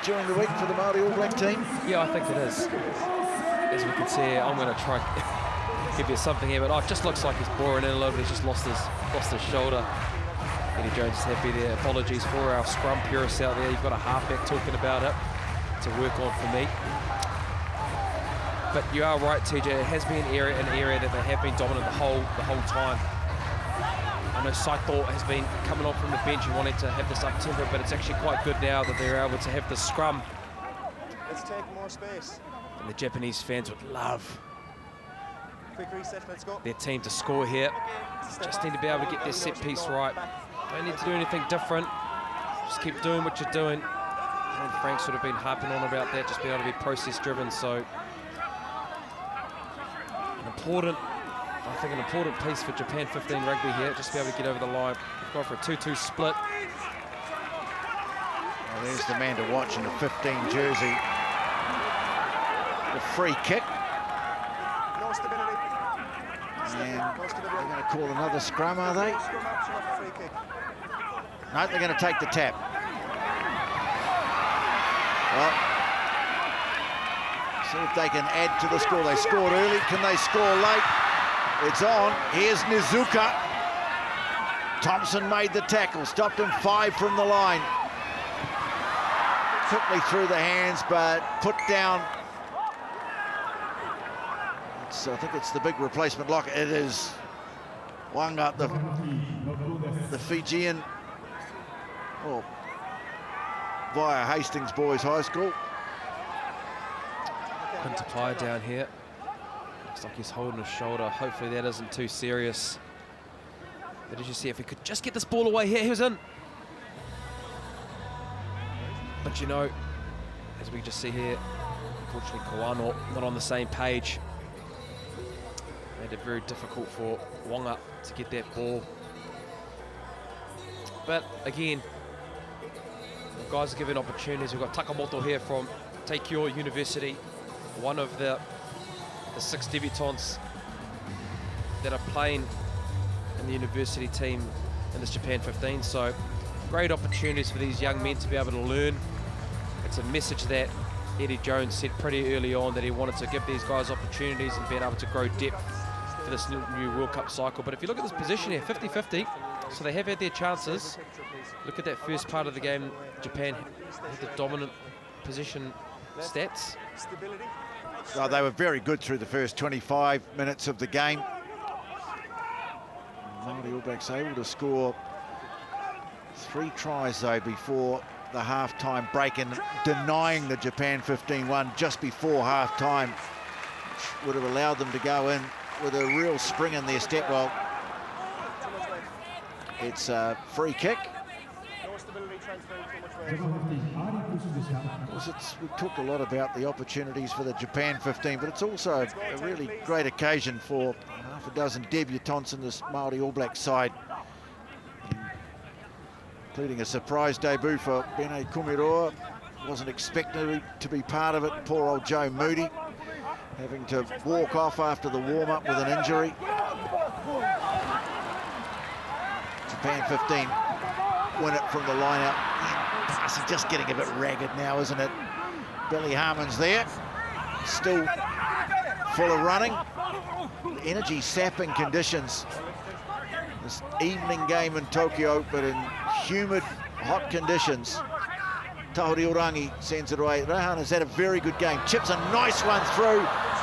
Speaker 1: during the week for the Māori All Black team.
Speaker 2: Yeah, I think it is. As we can see here, I'm going to try give you something here, but it just looks like he's boring in a little bit. He's just lost his shoulder. Eddie Jones is happy there. Apologies for our scrum purists out there. You've got a halfback talking about it to work on for me. But you are right, TJ. It has been an area that they have been dominant the whole time. I know Saito has been coming on from the bench and wanting to have this up tempo, but it's actually quite good now that they're able to have the scrum.
Speaker 4: Let's take more space.
Speaker 2: And the Japanese fans would love their team to score here. Just need to be able to get their set piece right. Don't need to do anything different. Just keep doing what you're doing. And Frank's sort of been harping on about that, just being able to be process driven. So I think an important piece for Japan 15 rugby here, just to be able to get over the line. We've gone for a 2-2 split.
Speaker 1: Well, there's the man to watch in the 15 jersey. The free kick. And they're going to call another scrum, are they? No, they're going to take the tap. Well, see if they can add to the score. They scored early. Can they score late? It's on. Here's Nezuka. Thompson made the tackle. Stopped him 5 from the line. Quickly through the hands, but put down. I think it's the big replacement lock. It is Wanga, the Fijian, well, via Hastings Boys High School.
Speaker 2: Quintapai down here. Looks like he's holding his shoulder. Hopefully that isn't too serious. But as you see, if we could just get this ball away here, he was in. But you know, as we just see here, unfortunately Kawano not on the same page. Made it very difficult for Wanga to get that ball. But again, the guys are given opportunities. We've got Takamoto here from Teikyo University, one of the 6 debutants that are playing in the university team in this Japan 15. So great opportunities for these young men to be able to learn. It's a message that Eddie Jones said pretty early on, that he wanted to give these guys opportunities and being able to grow depth for this new World Cup cycle. But if you look at this position here, 50-50, so they have had their chances. Look at that first part of the game. Japan had the dominant position stats.
Speaker 1: Oh, they were very good through the first 25 minutes of the game. Māori All Blacks able to score 3 tries though before the half-time break, and denying the Japan 15-1 just before half-time, which would have allowed them to go in with a real spring in their step. Well, it's a free kick. We've talked a lot about the opportunities for the Japan 15, but it's also a really great occasion for half a dozen debutants in this Māori All Black side, including a surprise debut for Bene Kumiroa. Wasn't expected to be part of it. Poor old Joe Moody having to walk off after the warm-up with an injury. Japan 15 win it from the line-out. Pass is just getting a bit ragged now, isn't it? Billy Harmon's there, still full of running. Energy sapping conditions. This evening game in Tokyo, but in humid, hot conditions. Tahoriorangi sends it away. Rahana's had a very good game. Chips a nice one through,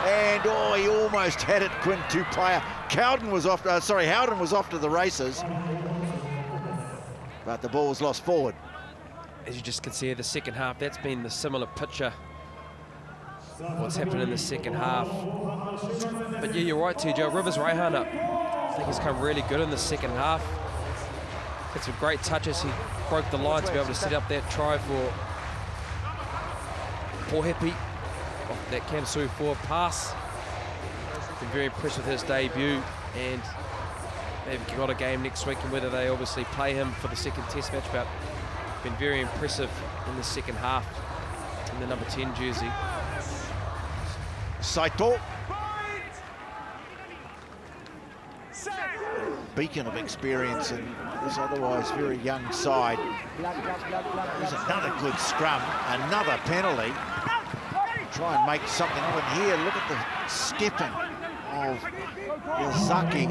Speaker 1: and oh, he almost had it. Quintupaia. Howden was off to the races, but the ball was lost forward.
Speaker 2: As you just can see, the second half, that's been the similar picture. What's happened in the second half. But yeah, you're right, TJ. Rivers Raihana, I think he's come really good in the second half. Had some great touches. He broke the line to be able to set up that try for Poihipi off that Cam Suafoa pass. Been very impressed with his debut, and they've got a game next week, and whether they obviously play him for the second test match, but been very impressive in the second half in the number 10 jersey.
Speaker 1: Saito. Beacon of experience in this otherwise very young side. There's another good scrum, another penalty. Try and make something of it here. Look at the skipping of Yazaki.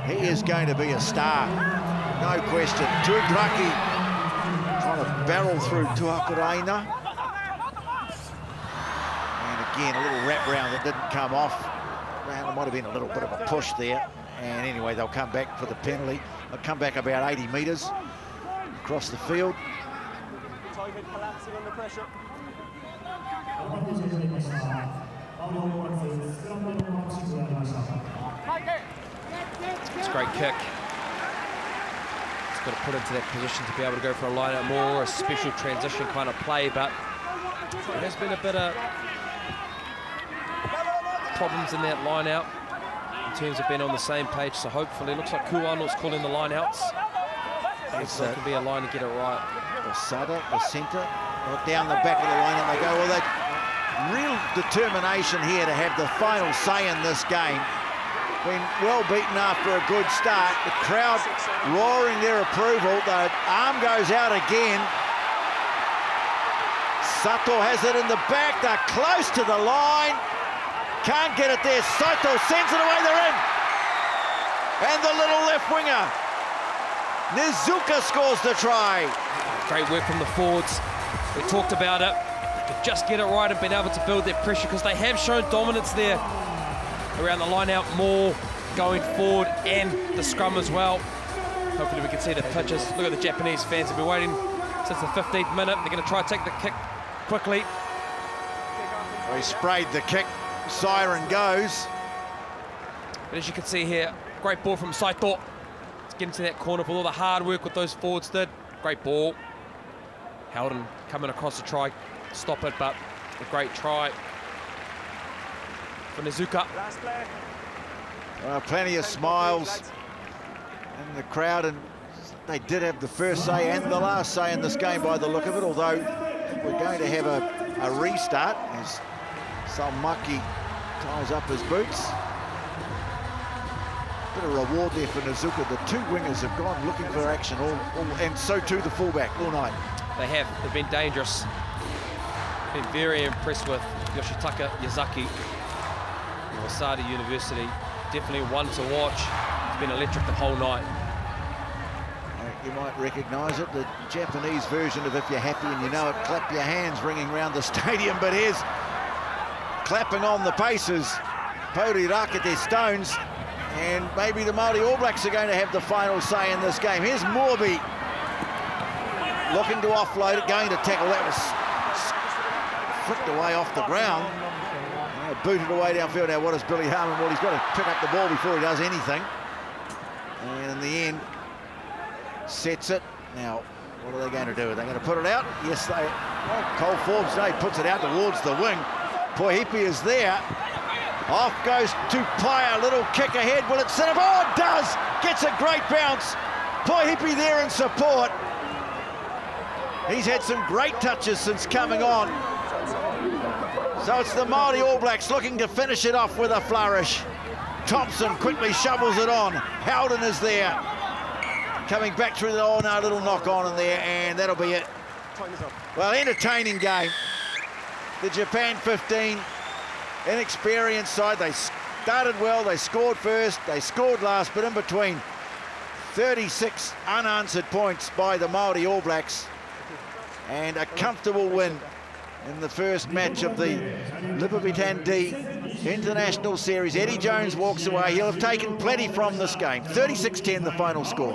Speaker 1: He is going to be a star, no question. Tudraki trying to barrel through Tuakuraina. And again, a little wrap round that didn't come off. Well, it might have been a little bit of a push there. And anyway, they'll come back for the penalty. They'll come back about 80 metres across the field.
Speaker 2: It's a great kick. It's got to put into that position to be able to go for a line-out more, a special transition kind of play, but there has been a bit of problems in that line-out in terms of being on the same page, so hopefully it looks like Kuano's calling the line-outs. So it can be a line to get it right.
Speaker 1: The Sada, the centre, down the back of the line, and they go, well, they real determination here to have the final say in this game. Been well beaten after a good start. The crowd roaring their approval. The arm goes out again. Sato has it in the back. They're close to the line. Can't get it there. Sato sends it away. They're in. And the little left winger, Nezuka, scores the try.
Speaker 2: Great work from the forwards. We talked about it. They could just get it right and been able to build that pressure, because they have shown dominance there around the line out more, going forward, and the scrum as well. Hopefully we can see the pitches. Look at the Japanese fans have been waiting since the 15th minute. They're going to try to take the kick quickly.
Speaker 1: They sprayed the kick. Siren goes.
Speaker 2: But as you can see here, great ball from Saito. Let's get into that corner for all the hard work what those forwards did. Great ball. Howden coming across the try, stop it, but a great try for Nezuka.
Speaker 1: Plenty of smiles in the crowd, and they did have the first say and the last say in this game by the look of it, although we're going to have a restart as Salmaki ties up his boots. Bit of reward there for Nezuka. The two wingers have gone looking for action, and so too the fullback all night.
Speaker 2: They have. They've been dangerous. Been very impressed with Yoshitaka Yazaki from Wasada University. Definitely one to watch. It's been electric the whole night.
Speaker 1: You might recognise it, the Japanese version of if you're happy and you know it, clap your hands ringing around the stadium, but here's clapping on the paces. Pori Rakete Stones, and maybe the Māori All Blacks are going to have the final say in this game. Here's Morby looking to offload it, going to tackle. That was flicked away off the ground. Booted away downfield. Now what is Billy Harmon? Well, he's got to pick up the ball before he does anything. And in the end, sets it. Now, what are they going to do? Are they going to put it out? Yes, they. Well, Cole Forbes, no, he puts it out towards the wing. Poihipi is there. Off goes to Paya, little kick ahead. Will it set up? Oh, it does! Gets a great bounce. Poihipi there in support. He's had some great touches since coming on. So it's the Māori All Blacks looking to finish it off with a flourish. Thompson quickly shovels it on. Howden is there. Coming back through the, oh no, little knock on in there, and that'll be it. Well, entertaining game. The Japan 15, inexperienced side. They started well, they scored first, they scored last, but in between, 36 unanswered points by the Māori All Blacks, and a comfortable win in the first match of the Lipovitan International Series. Eddie Jones walks away. He'll have taken plenty from this game. 36-10 the final score.